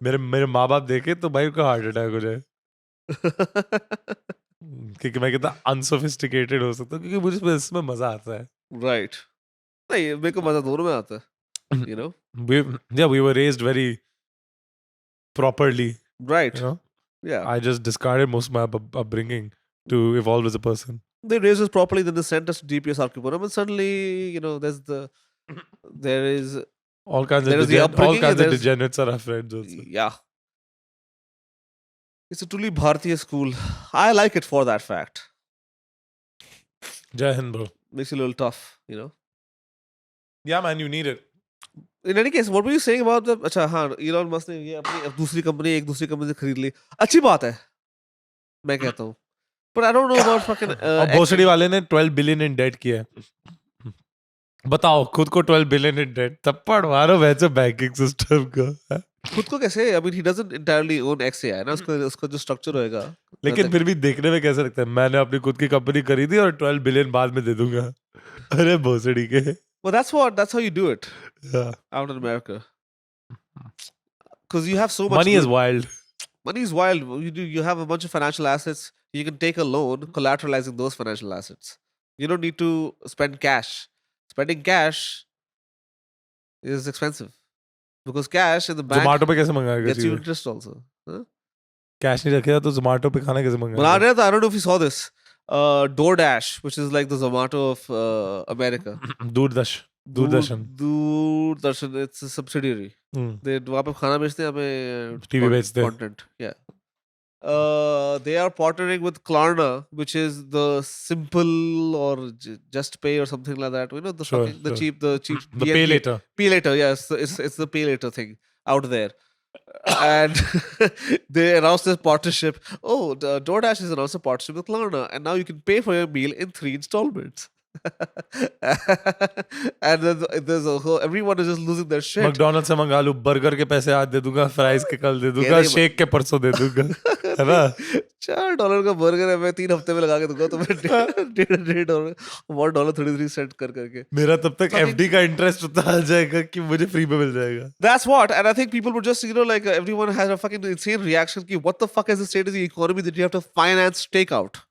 मेरे माँ बाप देखे तो भाई उनको हार्ट अटैक हो जाए. क्योंकि मैं कितना अनसोफिस्टिकेटेड हो सकता हूँ क्योंकि मुझे इसमें मजा आता है. राइट. नहीं मेरे को मजा दोनों में आता है. we were raised very properly. Right. Yeah. I just discarded most of my upbringing to evolve as a person. They raised us properly, then they sent us to DPS Arkipuram, and suddenly, there is all kinds there of is the upbringing, all kinds of degenerates are our friends also. yeah. It's a truly Bharatiya school. I like it for that fact. Jai Hind, bro. Makes it a little tough, Yeah, man, you need it. In any case, what were you saying about the? अच्छा हाँ, Elon Musk ने ये अपनी दूसरी company से खरीद ली. अच्छी बात है. मैं कहता हूँ. But I don't know about fucking. और भोसड़ी वाले ने 12 बिलियन इन डेट किया है. बताओ खुद को 12 बिलियन इन डेट तब पढ़वारो वैसे बैंकिंग सिस्टम का. खुद को कैसे? I mean, he doesn't entirely own XAI ना. उसका जो स्ट्रक्चर होएगा. लेकिन फिर भी देखने में कैसा लगता है मैंने अपनी खुद की कंपनी खरीदी और 12 बिलियन बाद में दे दूंगा. अरे भोसड़ी के. Well, that's how you do it. Yeah. Out in America. Because you have so much. Money is wild. Money is wild. You have a bunch of financial assets. You can take a loan collateralizing those financial assets. You don't need to spend cash. Spending cash is expensive. Because cash in the bank Zomato पे कैसे मंगाएगा gets you चीजें? interest also. Huh? Cash नहीं रखेगा तो Zomato पे खाना कैसे बना मंगाएगा? रहे थे, I don't know if you saw this. DoorDash, which is like the Zomato of America. Doordarshan. Doordarshan, it's a subsidiary. They वहाँ पे खाना बेचते हैं, हमें TV बेचते हैं. content. Yeah. They are partnering with Klarna, which is the Simple or Just Pay or something like that. Sure, cheap the BNP. pay later. Pay later, yes, it's the pay later thing out there. And they announced this partnership. Oh, DoorDash has announced a partnership with Klarna, and now you can pay for your meal in 3 installments. And then there's a whole, everyone is just losing their shit. McDonald से मंगा लूं, burger के पैसे आज दे दूंगा, fries के कल दे दूंगा, नहीं, शेक के परसों दे दूंगा, है ना? $4 का बर्गर है, मैं 3 हफ्ते में लगा के दूंगा तुम्हें $1.5 $1.33 कर करके. मेरा तब तक Fucking- एफडी का इंटरेस्ट उतना आ जाएगा कि मुझे फ्री में मिल जाएगा. That's what, and I think people would just, like, everyone has a fucking insane reaction. Ki, what the fuck is the state of the economy that you have to finance takeout?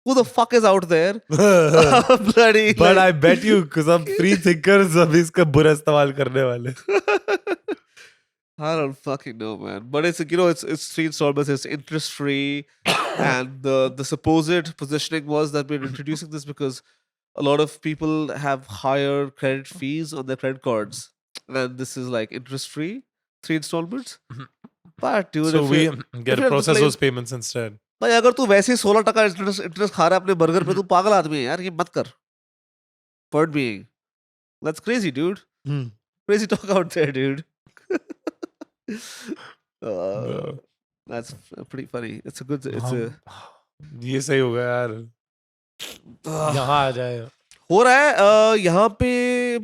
Who the fuck is out there? Bloody. But like- I bet you, because हम free thinkers अभी इसका बुरा इस्तेमाल करने वाले. I don't fucking know, man. But it's it's 3 installments, it's interest free, and the supposed positioning was that we're introducing this because a lot of people have higher credit fees on their credit cards, and this is like interest free, 3 installments. But dude, So if we you- get if to you're process playing- those payments instead. भाई अगर तू वैसे ही 16% interest खा रहा है अपने burger पे, तू पागल आदमी है यार, ये मत कर. Point being, that's crazy, dude. Crazy talk out there, dude. No. That's pretty funny. It's a good. It's a. ये सही हो गया यार. यहाँ आ जाए. हो रहा है यहाँ पे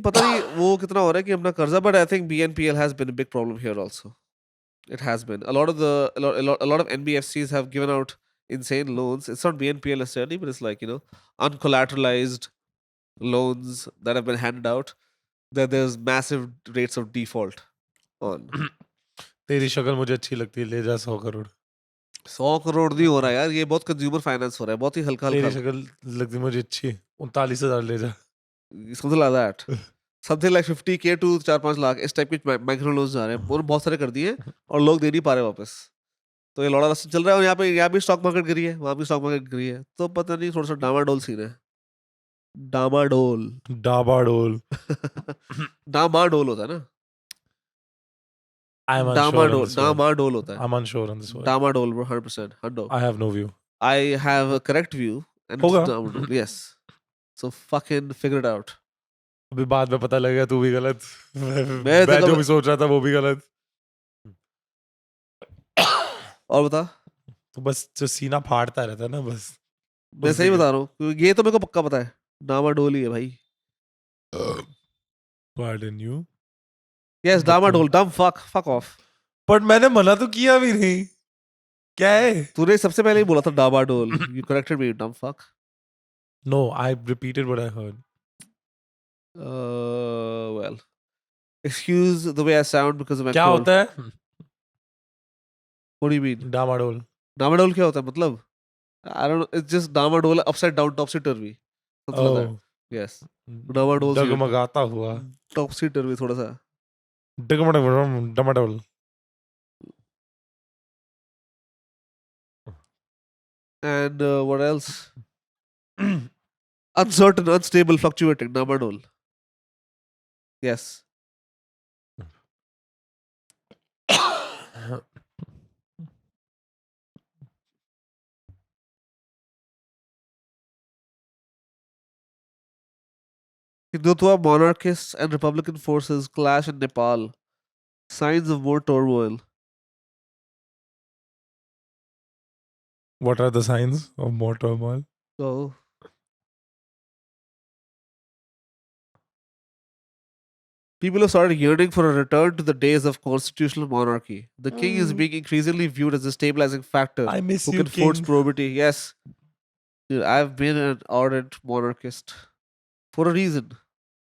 पता नहीं वो कितना हो रहा है कि अपना कर्जा, but I think BNPL has been a big problem here also. It has been a lot of NBFCs have given out insane loans. It's not BNPL necessarily, but it's like uncollateralized loans that have been handed out. That there's massive rates of default on. तेरी शक्ल मुझे अच्छी लगती है, ले जा 100 करोड़. 100 करोड़ नहीं हो रहा यार, ये बहुत कंज्यूमर फाइनेंस हो रहा है, बहुत ही हल्का तेरी हल्का. शक्ल लगती मुझे अच्छी. 39,000 ले जा. Something like that. Something like 50K to 4-5 lakh इस टाइप के माइक्रो लोन्स जा रहे हैं, और बहुत सारे कर दिए और लोग दे नहीं पा रहे वापस. तो ये लौड़ा रास्ता चल रहा है, और यहाँ भी स्टॉक मार्केट गिरी है, वहाँ भी स्टॉक मार्केट गिरी है, तो पता नहीं, थोड़ा सा डामाडोल सीन है. डामाडोल. डाबाडोल. डामाडोल होता है ना. I'm unsure on this one. डामाडोल होता है. I'm unsure on this one. डामाडोल bro, 100%. Hundo. I have no view. I have a correct view and होगा. it's डामाडोल. Yes. So fucking figure it out. अभी बाद में पता लगेगा तू भी गलत. मैं मैं तो जो भी सोच रहा था वो भी गलत. और बता. तो बस जो सीना फाड़ता रहता है ना, बस. मैं सही बता रहा हूँ, क्योंकि ये तो मेरे को पक्का पता है, डामाडोल ही है भाई. Pardon you. Yes, डामाडोल. Dumb fuck. Fuck off. But मैंने मना तो किया भी नहीं. क्या है? तूने सबसे पहले ही बोला था डामाडोल. You corrected me, dumb fuck. No, I repeated what I heard. Well, excuse the way I sound because of my क्या cold. होता है? What do you mean? डामाडोल. डामाडोल क्या होता है मतलब? I don't know. It's just डामाडोल upside down, topsy turvy. Something like that. Yes. डामाडोल से- डगमगाता हुआ. Topsy turvy थोड़ा सा. डामाडोल. And what else? Uncertain, unstable, fluctuating. डामाडोल. Yes. Hindutva, monarchists, and Republican forces clash in Nepal. Signs of more turmoil. What are the signs of more turmoil? So, people have started yearning for a return to the days of constitutional monarchy. The king is being increasingly viewed as a stabilizing factor I miss who you, can force King. probity. Yes, dude, I've been an ardent monarchist for a reason.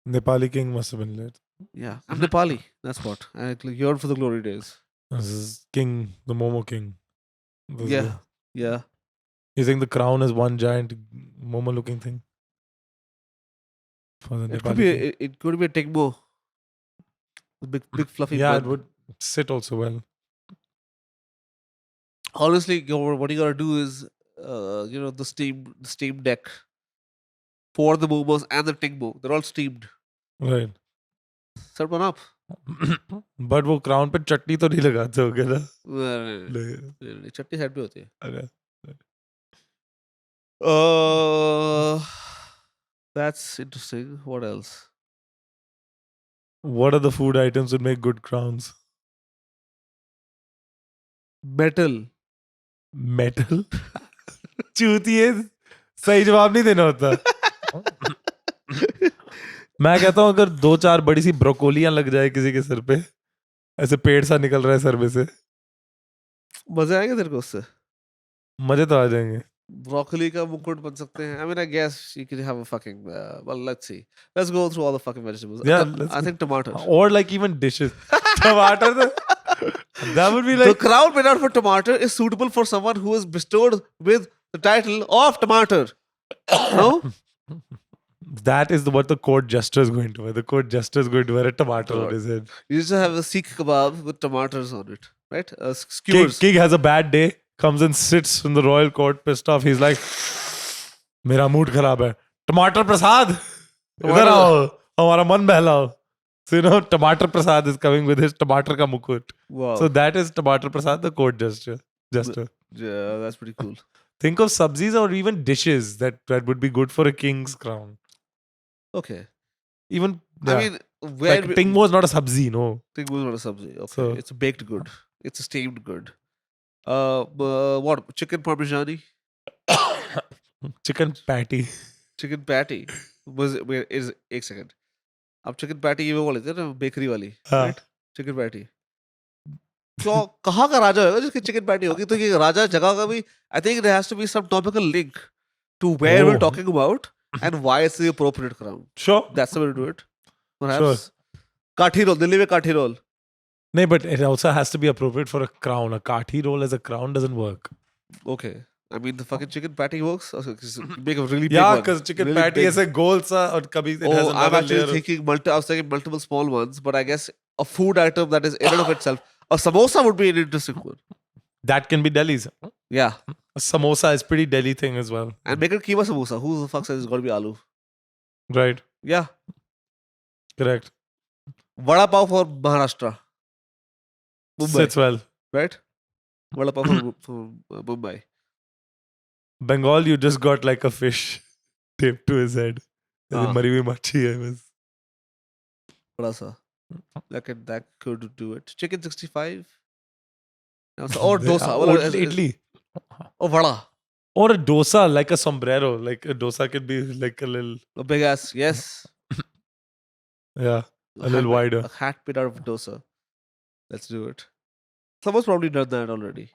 Nepali king must have been lit. Yeah, I'm Nepali. That's what. I yearn for the glory days. This is king, the Momo king. This is Yeah, the- yeah. You think the crown is one giant Momo looking thing? For the It Nepali could be. king? It could be a Tigbo. A big fluffy. Yeah, bun. it would sit also well. Honestly, what you gotta do is, the steam deck for the momos and the tingbo. They're all steamed. Right. Set one up. But वो crown पे चटनी तो नहीं लगाते होगे ना? चटनी side पे होती है. Okay. That's interesting. What else? What are the food items that make good crowns? Metal. Metal? चूतिए, सही जवाब नहीं देना होता. मैं कहता हूँ अगर 2-4 बड़ी सी ब्रोकोलियां लग जाए किसी के सिर पे, ऐसे पेड़ सा निकल रहा है सर में से, मजे आएंगे तेरे को उससे? मजे तो आ जाएंगे. ब्रोकली का मुकुट बन सकते हैं. I mean, I guess you could have a fucking. Well, let's see. Let's go through all the fucking vegetables. Yeah, let's I go. think tomato. Or like even dishes. Tomato. That would be The like. crown made out for tomato is suitable for someone who is bestowed with the title of tomato. No? That is what the court jester is going to wear. The court jester is going to wear a tomato on God. his head. You used to have a Sikh kebab with tomatoes on it, right? King, Skewers. King has a bad day, comes and sits in the royal court pissed off. He's like, मेरा mood खराब है. टमाटर प्रसाद, इधर आओ, हमारा मन बहलाओ. So you know, Tomato Prasad is coming with his tomato ka mukut. Wow. So that is Tomato Prasad, the court jester. Yeah, that's pretty cool. Think of sabzis or even dishes that would be good for a king's crown. Okay. Even I mean, where like tingmo is not a sabzi, no. Tingmo is not a sabzi. Okay, So- it's a baked good. It's a steamed good. What? Chicken parmigiani? Chicken patty. Chicken patty. Is एक second. अब chicken patty ये वो लेते हैं ना bakery वाली, हाँ. Right? Chicken patty. तो कहाँ का राजा होगा जिसकी चिकन पैटी होगी? तो ये राजा जगह का भी, I think there has to be some topical link to where we are Oh. Talking about and why it's the appropriate crown. Sure. That's the way to do it. Perhaps kathi roll, Delhi में kathi roll. No, but it also has to be appropriate for a crown. A kathi roll as a crown doesn't work. Okay. I mean the fucking chicken patty works. Okay, 'cause make a really big Yeah, one. because chicken Really patty big. ऐसे goal सा और कभी it has Oh, I'm another actually layer. thinking I was thinking multiple small ones, but I guess a food item that is in and of itself. A samosa would be an interesting one. That can be Delhi's. Yeah. A samosa is pretty Delhi thing as well. And make it keema samosa. Who the fuck says it's got to be aloo? Right. Yeah. Correct. Vada pav for Maharashtra. Mumbai. Sits well. Right? Vada pav for Mumbai. Bengal, you just got like a fish taped to his head. Ah. मरी हुई मच्छी है बस. Vada sa. That could do it. Chicken 65. Or dosa. Or idli. Or vada. Or a dosa, like a sombrero. Like a dosa could be like a little, A big ass. Yes. yeah, a little wider. A hat made out of dosa. Let's do it. Someone's probably done that already.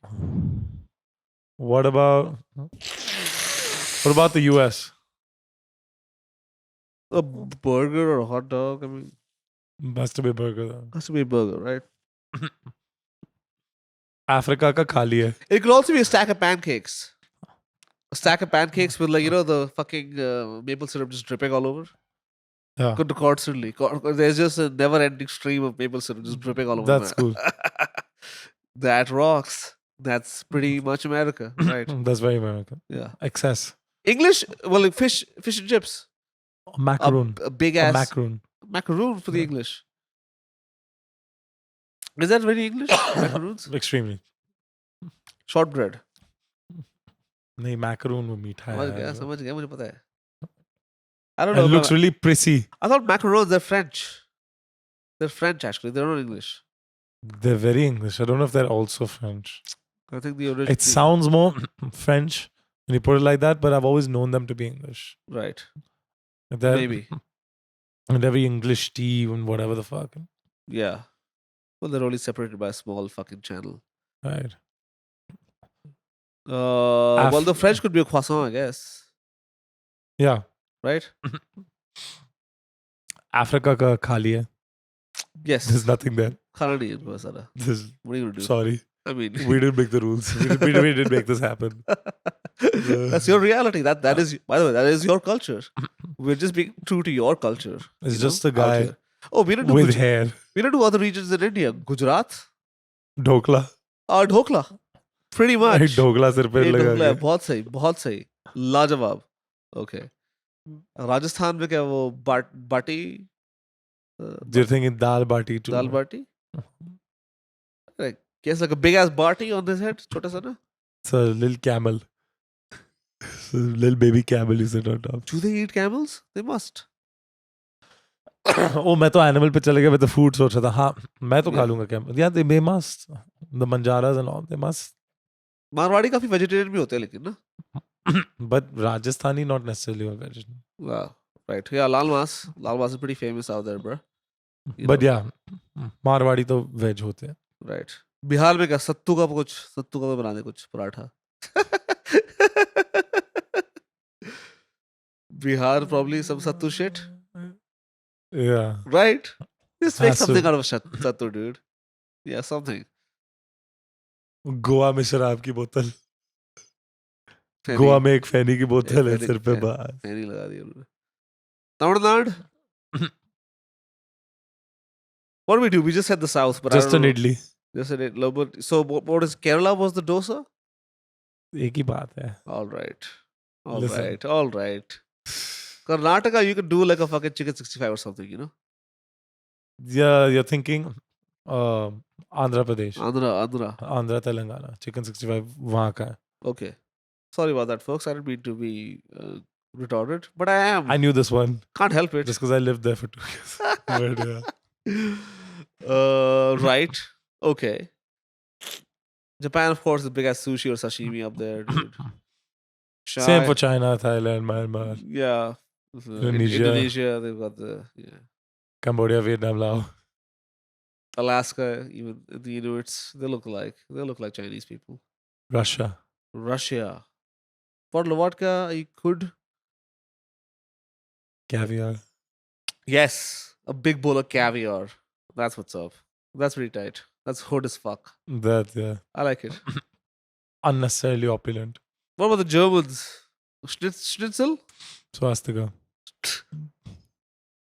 What about the US? A burger or a hot dog. I mean, Has to be burger. has to be a burger, right? Africa का खाली है. It could also be a stack of pancakes. A stack of pancakes with, like, the fucking maple syrup just dripping all over. Yeah. Constantly. There's just a never-ending stream of maple syrup just dripping all over. That's cool. That rocks. That's pretty much America, right? That's very American. Yeah. Excess. English, well, like fish and chips. A macaroon. A big A ass macaroon. macaroon for the English. Is that very English? Macaroons? Extremely. Shortbread. नहीं macaroon वो मीठा है. समझ गया, मुझे पता है. I don't And know. it looks really prissy. I thought macarons, they're French. They're French, actually. They're not English. They're very English. I don't know if they're also French. I think the original. It sounds more French when you put it like that, but I've always known them to be English. Right. They're, Maybe. And every English tea and whatever the fuck. Yeah. Well, they're only separated by a small fucking channel. Right. Well, the French could be a croissant, I guess. Yeah. Right? Africa का खाली है. Yes. There's nothing there. Khana nahi hai unka sara. There's, What are you going to do? sorry. I mean, We didn't make the rules. We didn't make this happen. that's your reality. That is, by the way, that is your culture. We're just being true to your culture. It's you just know, a guy out here. Oh, we don't do with hair. we don't do other regions in India. Gujarat, dhokla. Dhokla. Pretty much. Dhokla सिर पे ये लगा ढोकला है, के. बहुत सही, लाजवाब. Okay. Rajasthan में क्या वो बाटी, You're thinking dal bati too. Dal baati? Like, guess like a big ass baati on his head, छोटा सा ना? It's a little camel. It's a little baby camel you sit on top. Do they eat camels? They must. Oh, मैं तो animal पे चले गया. मैं तो food सोच रहा था. हाँ, मैं तो खा Yeah. लूंगा camel. Yeah, they must. The manjaras and all, they must. Marwari काफी वेजिटेरियन भी होते हैं लेकिन ना? But Rajasthani not necessarily all vegetarian. Wow. Right. Yeah, Lal Mas. Lal Mas is pretty famous out there, bro. You But know. yeah, Marwari तो veg होते हैं. Right. Bihar में क्या सत्तू का बना दे कुछ paratha. Bihar probably some sattu shit. Yeah, Right? Just make has something to. out of sattu, dude. Yeah, something. Goa में शराब की बोतल. Fanny. गोवा में एक फैनी की बोतल है Fanny, सिर पे बाहर. Fanny लगा दी उन्होंने. Tamil Nadu? What do we do? We just said the south, but I Just don't an know. idli. Just said it. But so what is Kerala was the dosa? एक ही बात है. All right. All Listen. right. All right. Karnataka, you could do like a fucking chicken 65 or something, you know? Yeah, you're thinking Andhra Pradesh, Andhra. Andhra Telangana, chicken 65 वहाँ का है. Okay. Sorry about that, folks. I didn't mean to be retarded, but I am. I knew this one Can't help it. just because I lived there for 2 years. But yeah. Right. Okay. Japan, of course, is big as sushi or sashimi up there, dude. Same for China, Thailand, Myanmar, Yeah. Indonesia. Indonesia, they've got the Cambodia, Vietnam, Laos. Alaska, even the Inuits, they look like Chinese people. Russia. Russia. For vodka, you could. Caviar. Yes, a big bowl of caviar. That's what's up. That's pretty tight. That's hood as fuck. That, yeah. I like it. Unnecessarily opulent. What about the Germans? Schnitzel? Swastika.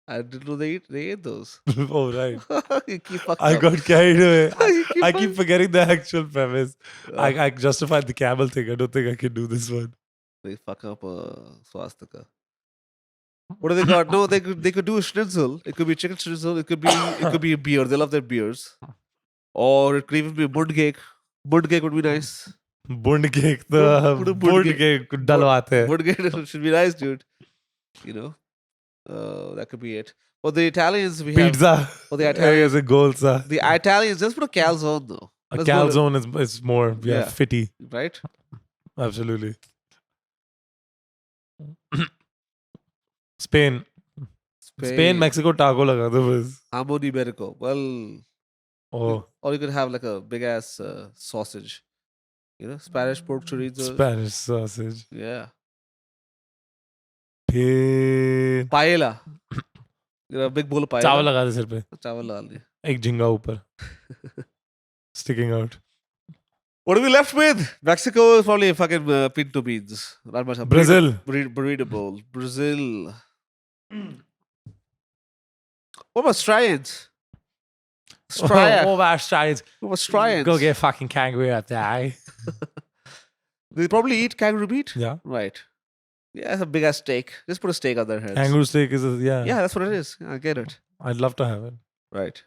I didn't know they ate those. Oh, right. You keep fucking I up. got carried away. You I keep forgetting the actual premise. Uh, I justified the camel thing. I don't think I can do this one. They fuck up swastika. What do they got? No, they could do a schnitzel. It could be chicken schnitzel. It could be a beer. They love their beers. Or it could even be a bund cake. Bund cake would be nice. Bund cake. The Bund bund cake. cake dalwate hain. Bund cake should be nice, dude. You know, that could be it. For the Italians, we have. Pizza. For the Italians, a golza. the Italians, let's put a calzone though. A Let's go to- calzone is more Yeah. fitty. right? Absolutely. Spain. Spain, Mexico, taco लगा दो बस. Jamón ibérico. Well, Oh, or you could have like a big ass sausage. You know, Spanish pork chorizo. Spanish sausage. Yeah. फिर Paella. You know, a big bowl of paella. चावल लगा दे सिर पे. Chawal डाल दिए. एक झिंगा ऊपर. Sticking out. What are we left with? Mexico is probably fucking pinto beans. Not much. Brazil. Burrito bowl. Brazil. What about Australians? Australia. Oh, Australians. What about Australians? Go get fucking kangaroo out there. They probably eat kangaroo meat. Yeah. Right. Yeah, it's a big ass steak. Just put a steak on their heads. Kangaroo steak is yeah. Yeah, that's what it is. I get it. I'd love to have it. Right.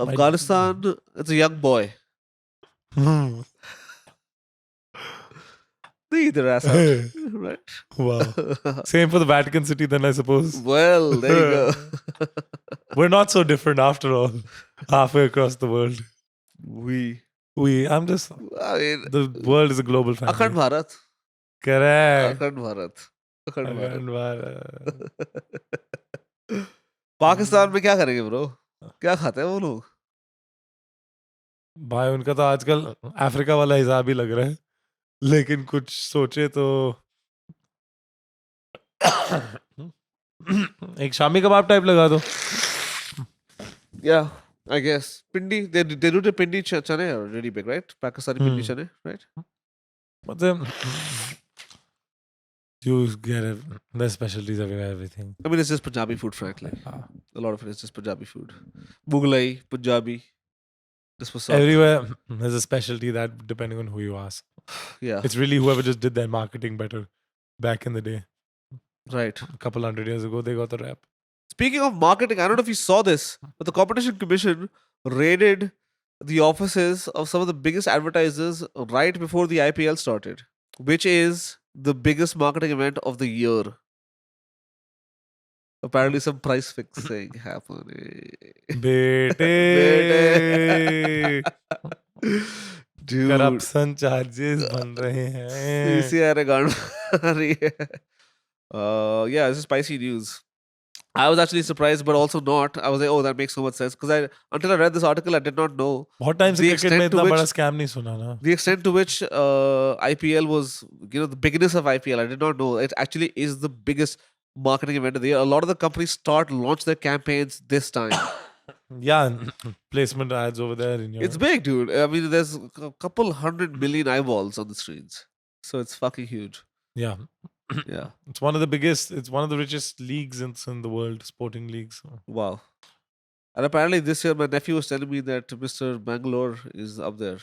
Afghanistan. It's a young boy. They eat their ass out. Right. Wow. Same for the Vatican City then, I suppose. Well, there you go. We're not so different after all. Halfway across the world. I'm just I mean, the world is a global family. Akhand Bharat. Correct. Akhand Bharat. Akhand Bharat. Akhand Bharat. Pakistan में क्या करेंगे bro? क्या खाते हैं वो लोग? भाई उनका तो आजकल अफ्रीका वाला हिसाब ही लग रहा है. लेकिन कुछ सोचे तो एक शामी कबाब टाइप लगा दो. Yeah, I guess. Pindi, they do the pindi chane are really big, right? Pakistani pindi chane, right? But then you get it. There's specialties everywhere, everything. I mean, it's just Punjabi food, frankly. Ah. A lot of it is just Punjabi food. Mughlai, Punjabi. This was Everywhere there's a specialty that depending on who you ask. Yeah, It's really whoever just did their marketing better back in the day. right. A couple hundred years ago, they got the rap. Speaking of marketing, I don't know if you saw this, but the Competition Commission raided the offices of some of the biggest advertisers right before the IPL started, which is the biggest marketing event of the year. Apparently, some price fixing happening. Bete. Dude, corruption charges बन रहे हैं. CCR गांड आ रही है. Yeah, this is spicy news. I was actually surprised, but also not. I was like, oh, that makes so much sense. Because until I read this article, I did not know बहुत time से the cricket में extent to इतना बड़ा which scam नहीं सुना ना. the extent to which IPL was, the bigness of IPL. I did not know it actually is the biggest marketing event of the year. A lot of the companies launch their campaigns this time. Yeah, placement ads over there in your. It's big, dude. I mean, there's a couple 100 million eyeballs on the screens, so it's fucking huge. Yeah. Yeah. It's one of the biggest. It's one of the richest leagues in the world, sporting leagues. So. Wow. And apparently this year, my nephew was telling me that Mr. Bangalore is up there.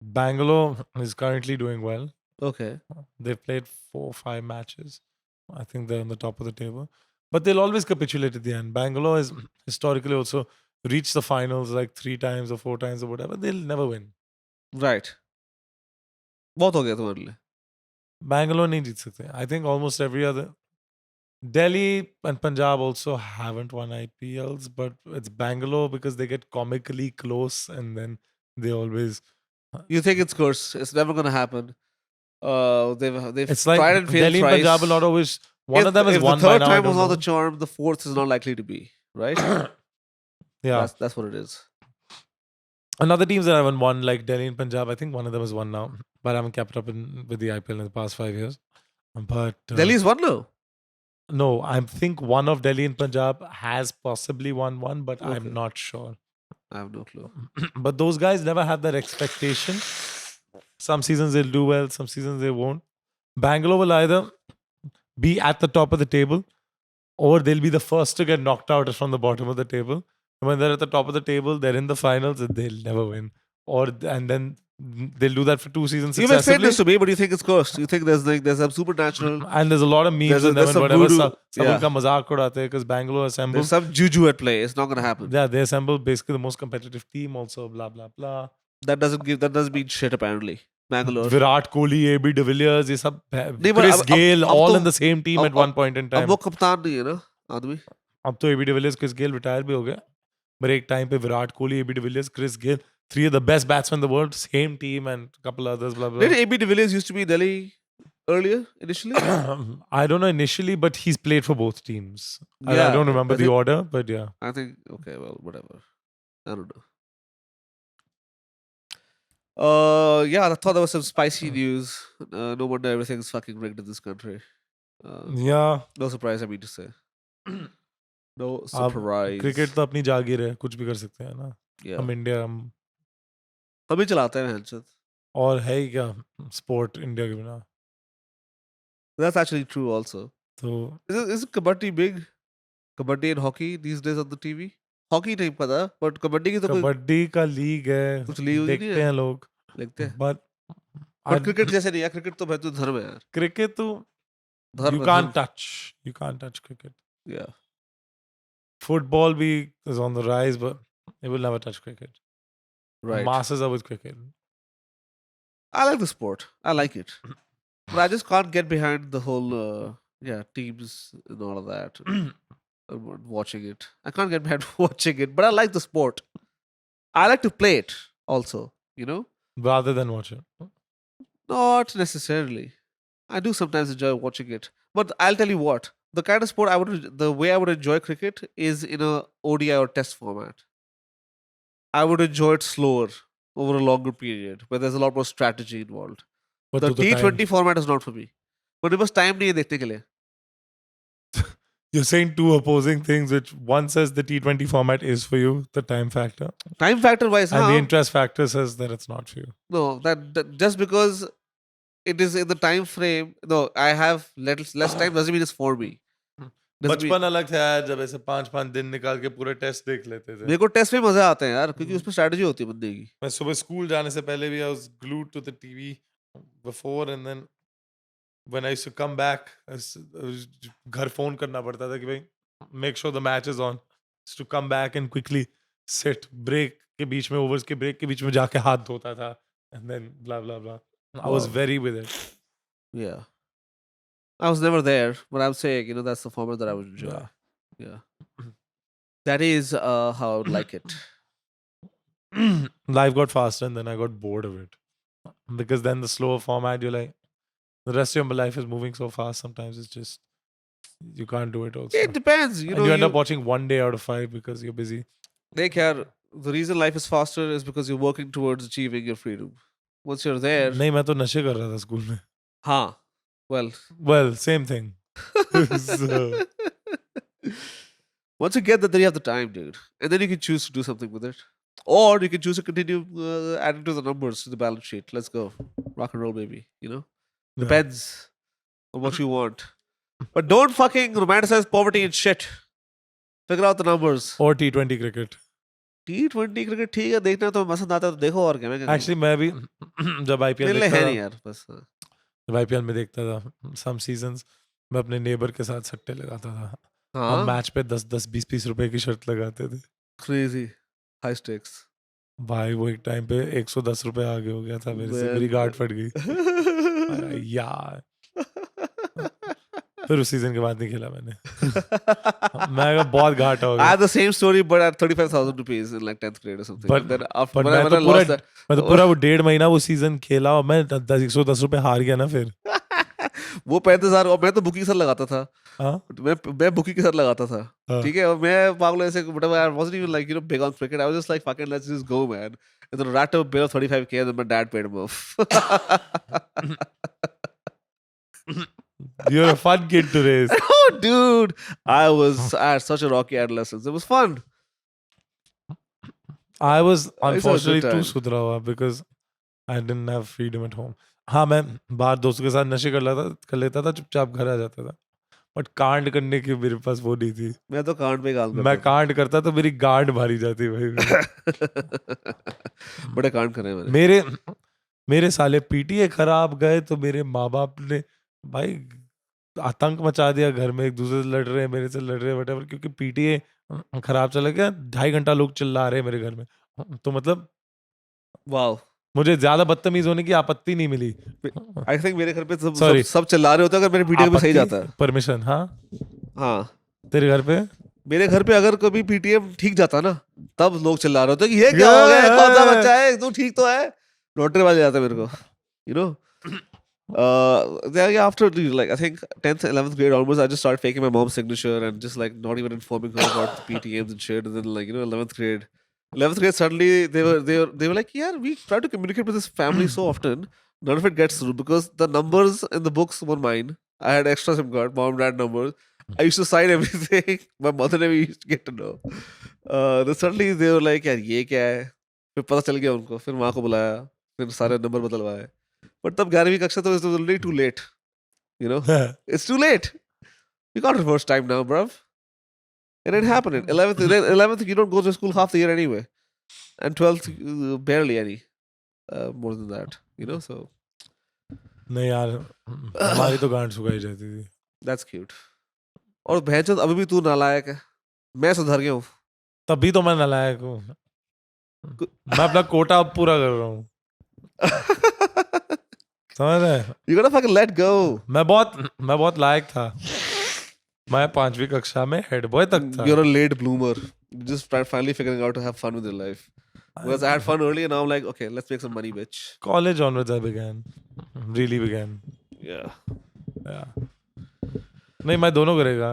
Bangalore is currently doing well. Okay. They've played 4 or 5 matches. I think they're on the top of the table. But they'll always capitulate at the end. Bangalore has historically also reached the finals like 3 times or 4 times or whatever. They'll never win. Right. बहुत हो गया तुम्हारे लिए. Bangalore नहीं जीत सकते. I think almost every other. Delhi and Punjab also haven't won IPLs, but it's Bangalore because they get comically close and then they always. You think it's cursed? It's never gonna happen. They've It's like tried and failed Delhi and thrice. Punjab will not always. One if, of them is if won the by third now. I time was don't not the know. charm, the fourth is not likely to be. Right? Yeah. That's what it is. Another teams that haven't won, like Delhi and Punjab, I think one of them has won now, but I haven't kept up with the IPL in the past 5 years. But Delhi's won now. No, I think one of Delhi and Punjab has possibly won one, but Okay. I'm not sure. I have no clue. But those guys never have that expectation. Some seasons they'll do well, some seasons they won't. Bangalore will either be at the top of the table or they'll be the first to get knocked out from the bottom of the table. And when they're at the top of the table, they're in the finals and they'll never win. And then they'll do that for 2 seasons You've explained successively. this to me, but you think it's cursed. You think there's some supernatural. And there's a lot of memes and there's some whatever. voodoo. Some Yeah. unka mazak udate because Bangalore assembled. There's some juju at play. It's not gonna happen. Yeah, they assembled basically the most competitive team also, blah, blah, blah. That doesn't mean shit apparently. Bangalore. Virat Kohli, AB de Villiers, ये सब नहीं, but Chris अब Gayle, तो- all in the same team अब- at one point in अब time. वो कप्तान नहीं है ना आदमी. अब तो AB de Villiers, Chris Gayle retire भी हो गया. But एक time पे Virat Kohli, AB de Villiers, Chris Gayle, 3 of the best batsmen in the world, same team and a couple others, blah, blah. Did AB de Villiers used to be in Delhi earlier initially? I don't know initially, but he's played for both teams. I Yeah, don't remember I the think- order, but yeah. I think okay, well, whatever. I don't know. Yeah, I thought there was some spicy news. No wonder everything's fucking rigged in this country. Yeah. No surprise, I mean to say. No surprise. Cricket तो अपनी जागीर है, कुछ भी कर सकते हैं ना. Yeah. हम इंडिया हम हम ही चलाते हैं हैंडसेट. और है ही क्या स्पोर्ट इंडिया के बिना. That's actually true also. तो Is kabaddi big? Kabaddi and hockey these days on the TV? Hockey नहीं पता, but kabaddi की तो कोई कबड्डी का लीग है, कुछ लीग नहीं देखते है. हैं लोग. लिखते हैं. But But cricket जैसे नहीं है. Cricket तो भाई तो धर्म है यार. cricket तो धर्म you है, can't धर्म. touch. You can't touch cricket. Yeah. Football भी is on the rise, but it will never touch cricket. Right. Masses are with cricket. I like the sport. I like it. But I just can't get behind the whole teams and all of that. Watching it. I can't get behind watching it, but I like the sport. I like to play it also, you know? Rather than watch it. Not necessarily. I do sometimes enjoy watching it. But I'll tell you what, the kind of sport the way I would enjoy cricket is in a ODI or test format. I would enjoy it slower over a longer period where there's a lot more strategy involved. But The to the time, T20 format is not for me. But it was time नहीं है देखने के लिए. you're saying two opposing things, which one says the T20 format is for you, the time factor, Time factor wise, and the हाँ. interest factor says that it's not for you. No, that just because it is in the time frame, no, I have less time doesn't mean it's for me. Doesn't mean- बचपन अलग था यार, जब ऐसे 5-5 दिन निकाल के पूरे टेस्ट देख लेते थे. मेरे को टेस्ट में मजा आता है यार क्योंकि उसमें स्ट्रेटजी होती है बंदे की. मैं सुबह स्कूल जाने से पहले भी I was glued to the TV before, and then when I used to come back, घर फोन करना पड़ता था कि भाई make sure the match is on. Just to come back and quickly sit, break के बीच में, overs के break के बीच में जाके हाथ धोता था, and then blah blah blah. I was Wow. very with it. Yeah. I was never there, but I'm saying, that's the format that I would enjoy. Yeah. Yeah. That is how I would like it. life got faster and then I got bored of it. Because then the slower format, you're like, the rest of your life is moving so fast. Sometimes it's just, you can't do it also. It depends. You And know, you end up watching 1 day out of 5 because you're busy. they care. The reason life is faster is because you're working towards achieving your freedom. Once you're there, नहीं मैं तो नशे कर रहा था school में. huh? Well, Well, same thing. So, once you get that, then you have the time, dude, and then you can choose to do something with it, or you can choose to continue adding to the numbers to the balance sheet. Let's go, rock and roll, baby. You know, yeah. depends on what you want, but don't fucking romanticize poverty and shit. Figure out the numbers. Or T20 cricket. T20 cricket ठीक है, देखना तो पसंद आता है तो देखो, और क्या मैं Actually, मैं भी जब IPL मिलने देखता है था, नहीं यार बस. जब IPL में देखता था some seasons, मैं अपने नेबर के साथ सट्टे लगाता था. हम हाँ, मैच पे 10-10 20-20 रुपए की शर्त लगाते थे. crazy high stakes. भाई वो एक टाइम पे 110 रुपए आगे हो गया था मेरे से. मेरी गार्ड फट गई. अरे यार, फिर उस सीजन के बाद नहीं खेला मैंने. मैं कहा बहुत घाटा हो I गया. had the same story, but at 35,000 rupees in like 10th grade or something. But- Then after but when I मैं तो lost that, मैं तो पूरा वो 1.5 महीना वो सीजन खेला और मैं 110 रुपए हार गया ना फिर. वो 35,000 और मैं तो बुकी के साथ लगाता था. हाँ मैं बुकी के साथ लगाता था. हाँ. ठीक है, और मैं पागल ऐसे whatever, I wasn't even like, you know, big on cricket. I was just like, fucking let's just go, man. And then racked up a bill of 35K and then my dad paid him off. You're a fun kid to raise. Oh, dude, I had such a rocky adolescence. It was fun. I was It's a unfortunately good too time. सुधरा हुआ because I didn't have freedom at home. हाँ मैं बाहर दोस्तों के साथ नशे कर लेता था, चुपचाप घर आ जाता था. बट कांड करने की मेरे पास वो नहीं थी. मैं तो कांड पे काम मैं करता कांड करता तो मेरी गांड भारी जाती भाई. था. बड़े कांड करे मैंने. मेरे साले पीटीए खराब गए तो मेरे माँ बाप ने भाई आतंक मचा दिया घर में. एक दूसरे से लड़ रहे हैं, मेरे से लड़ रहे हैं whatever, क्योंकि पीटीए खराब चला गया. 2.5 घंटा लोग चिल्ला रहे हैं मेरे घर में. तो मतलब वाओ. मुझे ज्यादा बदतमीज होने की आपत्ति नहीं मिली. आई थिंक मेरे घर पे Sorry. सब चिल्ला रहे होते हैं, अगर मेरे पीटीएम पे सही जाता है. परमिशन. हाँ हाँ, तेरे घर पे मेरे घर पे अगर कभी पीटीएम ठीक जाता ना, तब लोग चिल्ला रहे होते हैं कि ये क्या हो गया, कौन सा बच्चा है, तू ठीक तो है. लॉटरी वाले जाते हैं मेरे को, you know. Then after like I think 10th 11th grade onwards, I just started faking my mom's signature and just like not even informing her about the PTMs and shit. And then like, you know, 11th grade suddenly they were like, yeah, we try to communicate with this family so often, none of it gets through because the numbers in the books were mine. I had extra SIM card, mom, dad numbers. I used to sign everything. My mother never used to get to know. Then suddenly they were like, यार ये क्या है? फिर पता चल गया उनको. फिर माँ को बुलाया. फिर सारे नंबर बदलवाए. But तब 11वीं कक्षा तो it was already too late. You know, it's too late. You can't reverse time now, bruv. It ain't happening. 11th, you don't go to school half the year anyway, and 12th barely any more than that. You know, so नहीं यार हमारी तो गांड सुखाई जाती थी. that's cute. और भैंचोद अभी भी तू नालायक है. मैं सुधर गया हूँ. तभी तो मैं नालायक हूँ. मैं अपना कोटा अब पूरा कर रहा हूँ. समझ रहे? You gotta fucking let go. मैं बहुत लायक था. मैं 5वीं कक्षा में हेड बॉय तक था. You're a late bloomer. You just finally figuring out to have fun with your life. Because I had fun early and now I'm like, okay, let's make some money, bitch. College onwards I really began. Yeah. नहीं मैं दोनों करेगा.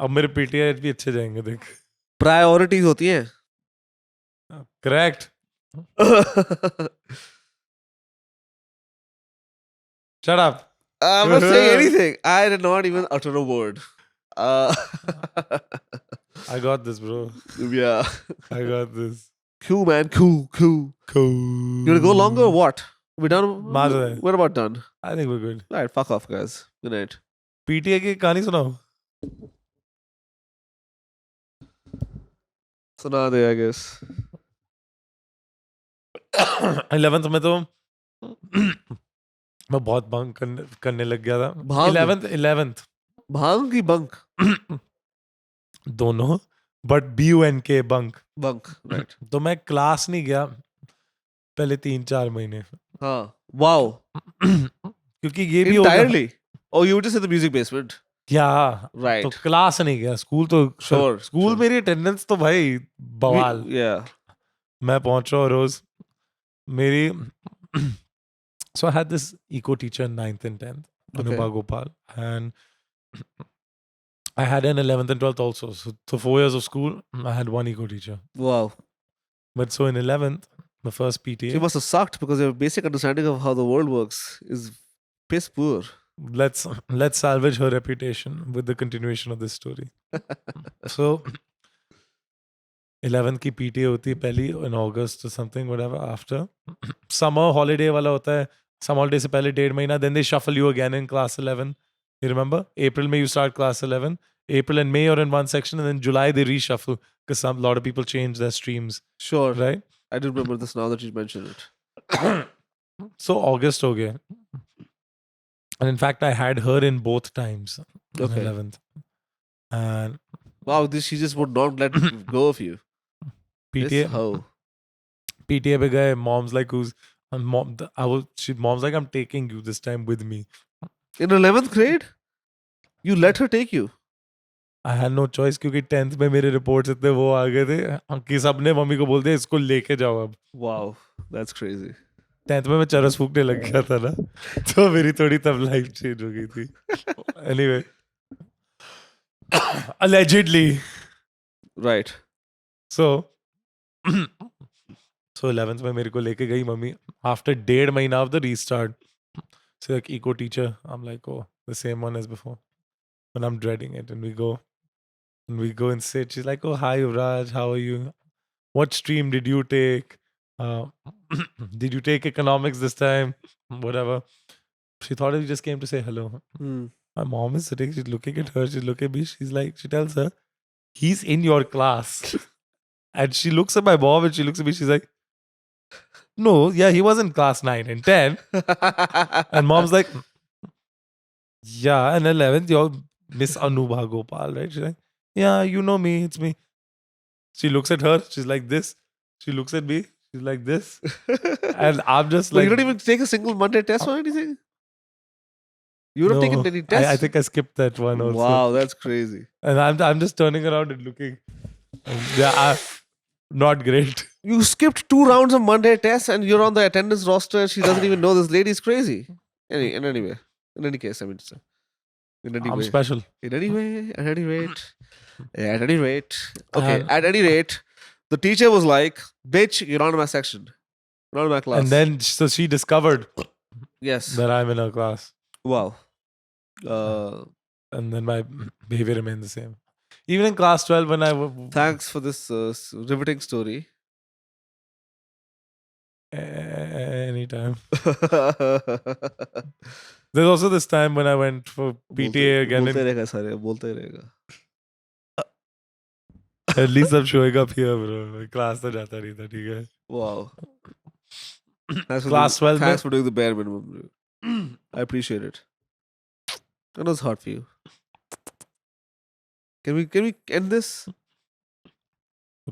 अब मेरे PTI भी अच्छे जाएंगे देख. Priorities होती हैं. Correct. Shut up. I'm not saying anything. I did not even utter a word. I got this, bro. Yeah. I got this. Cool, man. Cool. Cool. You gonna go longer or what? We done? Master. We're about done. I think we're good. All right, fuck off, guys. Good night. PTI की कहानी सुनाओ. सुना दे, I guess. 11th में तो मैं बहुत bunk करने लग गया था. भांग? 11th भांग की bunk? दोनों, but BUNK bunk. Bunk, right. तो मैं क्लास नहीं गया पहले 3-4 महीने. हाँ. Wow. क्योंकि ये भी हो गया. Entirely? Oh, you were just in the music basement? क्या Right. तो क्लास नहीं गया. स्कूल तो Sure. स्कूल मेरी अटेंडेंस तो भाई बवाल. Yeah. मैं पहुंच रहा हूँ रोज मेरी so I had this eco teacher in 9th and 10th, Anubha Gopal, and I had an 11th and 12th also. So 4 years of school, I had one eco teacher. Wow. But so in 11th, the first She PTA, must have sucked because your basic understanding of how the world works is piss poor. let's salvage her reputation with the continuation of this story. So 11th की PTA होती है पहली in August or something, whatever, after. Summer holiday वाला होता है. Summer holiday से पहले 1.5 महीना. Then they shuffle you again in class 11. You remember? April May you start class 11. April and May you're in one section, and then July they reshuffle because a lot of people change their streams, Sure. right? I do remember this now that you mentioned it. So August हो गया. And in fact, I had her in both times in Okay. 11th. And Wow, she just would not let go of you. This PTA hoe. PTA पे गए, mom's like mom's like, I'm taking you this time with me. In 11th grade? You let her take you? I had no choice क्योंकि 10th में मेरे reports इतने वो आ गए थे कि सबने मम्मी को बोल दिया इसको लेके जाओ अब. Wow, that's crazy. 10th में मैं चरस फूकने लग गया था ना, तो मेरी थोड़ी तब लाइफ चेंज हो गई थी. Anyway, allegedly. Right. So 11th में मेरे को लेके गई मम्मी after 1.5 महीना of the restart. So like eco teacher, I'm like, oh, the same one as before. And I'm dreading it. And we go and sit. She's like, oh, hi, Yuvraj, how are you? What stream did you take? Did you take economics this time? Whatever. She thought you just came to say hello. Hmm. My mom is sitting, she's looking at her, she's looking at me, she tells her, he's in your class. And she looks at my mom and she looks at me, she's like, no, yeah, he was in class 9 and 10. And mom's like, yeah, and 11th, you're Miss Anubha Gopal, right? She's like, yeah, you know me, it's me. She looks at her, she's like this. She looks at me, she's like this. And I'm just Well, like, you don't even take a single Monday test or anything? You don't no, taken any tests? I think I skipped that one also. Wow, that's crazy. And I'm just turning around and looking. Yeah, not great. You skipped 2 rounds of Monday tests and you're on the attendance roster and she doesn't even know this lady's crazy. In any case, I mean, in any I'm way. special. At any rate. Okay, And- at any rate, the teacher was like, bitch, you're not in my section. You're not in my class. And then, so she discovered yes. that I'm in her class. Wow. And then my behavior remained the same. Even in class 12, when I Thanks for this riveting story. Anytime. There's also this time when I went for PTA again. बोलते रहेगा सारे, बोलते रहेगा. At least I'm showing up here, bro. Class तो जाता नहीं था, ठीक है. Wow. Thanks for Class 12 thanks for doing the bare minimum. I appreciate it. That was hard for you. Can we end this?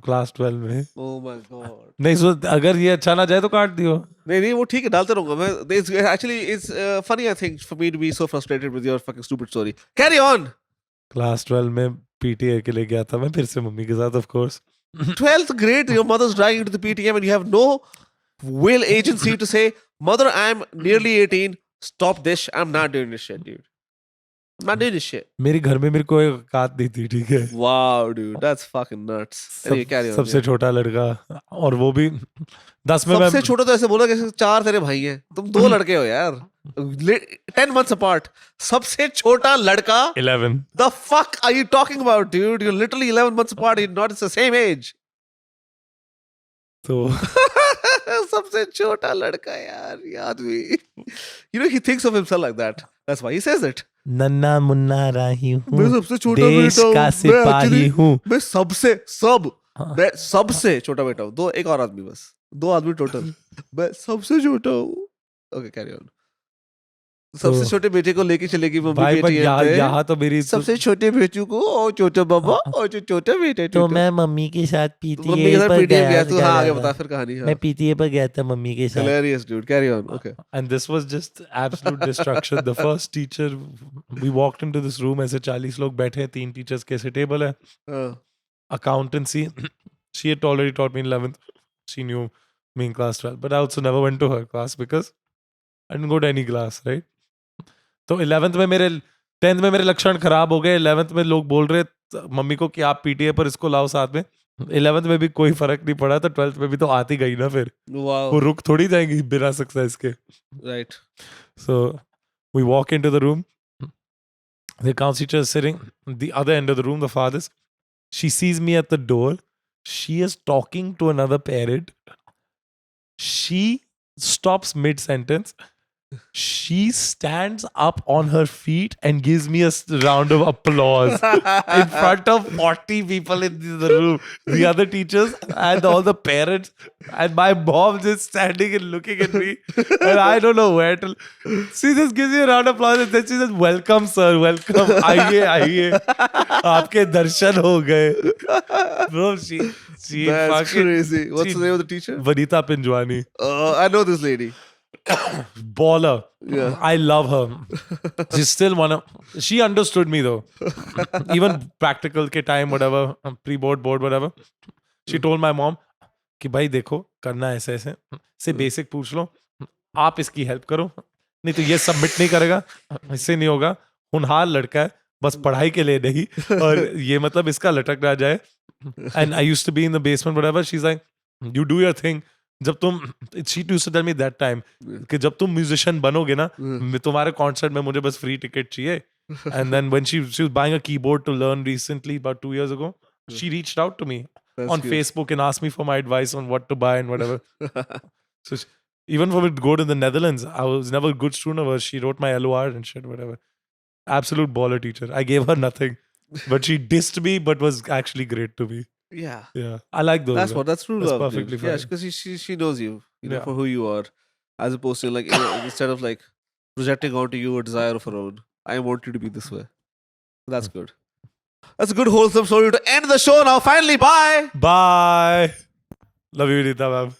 Class 12 में. Oh my god. नहीं, so अगर ये अच्छा ना जाए तो काट दियो. नहीं वो ठीक है डालते रहूंगा मैं. Actually it's funny I think for me to be so frustrated with your fucking stupid story. Carry on. Class 12 में PTA के लिए गया था मैं फिर से मम्मी के साथ, of course. 12th grade, your mother's dragging you to the PTM and you have no will agency to say, mother, I'm nearly 18. Stop this. I'm not doing this shit, dude. I'm not doing this shit. मेरे घर में मेरे को एक औकात नहीं थी, ठीक है. Wow, dude. That's fucking nuts. Anyway, carry on. सबसे छोटा लड़का, और वो भी 10 में सबसे छोटा तो ऐसे बोला कि 4 तेरे भाई हैं. तुम 2 लड़के हो यार. 10 months apart. सबसे छोटा लड़का. 11. The fuck are you talking about, dude? You're literally 11 months apart. You're not the same age. तो सबसे छोटा लड़का यार, ये आदमी. You know, he thinks of himself like that. That's why he says it. नन्ना मुन्ना राही हूँ, मैं सबसे छोटा देश बेटा हूँ. का मैं सिपाही actually- हूँ. मैं सबसे छोटा बेटा हूँ. 1 और आदमी बस. 2 आदमी टोटल. मैं सबसे छोटा हूँ. Okay, carry on. सबसे छोटे बेटे को लेके चलेगी मम्मी भाई पर PTM पे. यहाँ तो मेरी सबसे छोटे बेटू को और छोटा बाबा और जो छोटा बेटा तो मैं मम्मी के साथ मम्मी के PTA साथ पर PTM गया. तू हाँ आगे गया बता था. फिर कहानी. मैं PTA पर गया था मम्मी के साथ. Hilarious, dude. Carry on. Okay. And this was just absolute destruction. The first teacher, we walked into this room, ऐसे 40 लोग बैठे हैं, 3 teachers के ऐसे table है. Accountancy, she had already taught me in 11th. she knew me in class 12. But I also never went to her class because I didn't go to any class, right? तो 11th में मेरे 10th में मेरे लक्षण खराब हो गए. 11th में लोग बोल रहे मम्मी को कि आप PTA पर इसको लाओ साथ में. 11th में भी कोई फर्क नहीं पड़ा, तो 12th में भी तो आती गई ना फिर. Wow. वो रुक थोड़ी जाएंगी बिना सक्सेस के. Right. So we walk into the room. The council teacher is sitting the other end of the room, the farthest. She sees me at the door. She is talking to another parent. She stops mid-sentence. She stands up on her feet and gives me a round of applause in front of 40 people in the room. The other teachers and all the parents. And my mom just standing and looking at me. And I don't know where to. She just gives me a round of applause and then she says, "Welcome, sir. Welcome. आइए, आइए. आपके दर्शन हो गए." Bro, she That's fucking crazy. What's the name of the teacher? Vanita Pinjwani. I know this lady. Baller. Yeah. I love her. She's still one of. She understood me though. Even practical के time, whatever, pre-board, board, whatever. She told my mom कि भाई देखो करना ऐसे ऐसे से basic पूछ लो, आप इसकी help करो, नहीं तो ये submit नहीं करेगा, इससे नहीं होगा, होनहार लड़का है, बस पढ़ाई के लिए नहीं, और ये मतलब इसका लटक ना जाए. And I used to be in the basement, whatever. She's like, you do your thing. जब तुम, she used to tell me that time कि जब तुम musician बनोगे ना, तुम्हारे concert में मुझे बस free ticket चाहिए. And then when she was buying a keyboard to learn recently about 2 years ago, she reached out to me on cute. Facebook and asked me for my advice on what to buy and whatever. So even for me to go to the Netherlands, I was never a good student of hers. She wrote my LOR and shit, whatever. Absolute baller teacher. I gave her nothing, but she dissed me, but was actually great to me. Yeah. Yeah, I like those. That's guys. what. That's true That's love. perfectly Yeah, fine. because she knows you, know, Yeah. for who you are, as opposed to like instead of like projecting onto you a desire of her own. I want you to be this way. That's good. That's a good wholesome story to end the show now. Finally, bye. Bye. Love you, Rita, ma'am.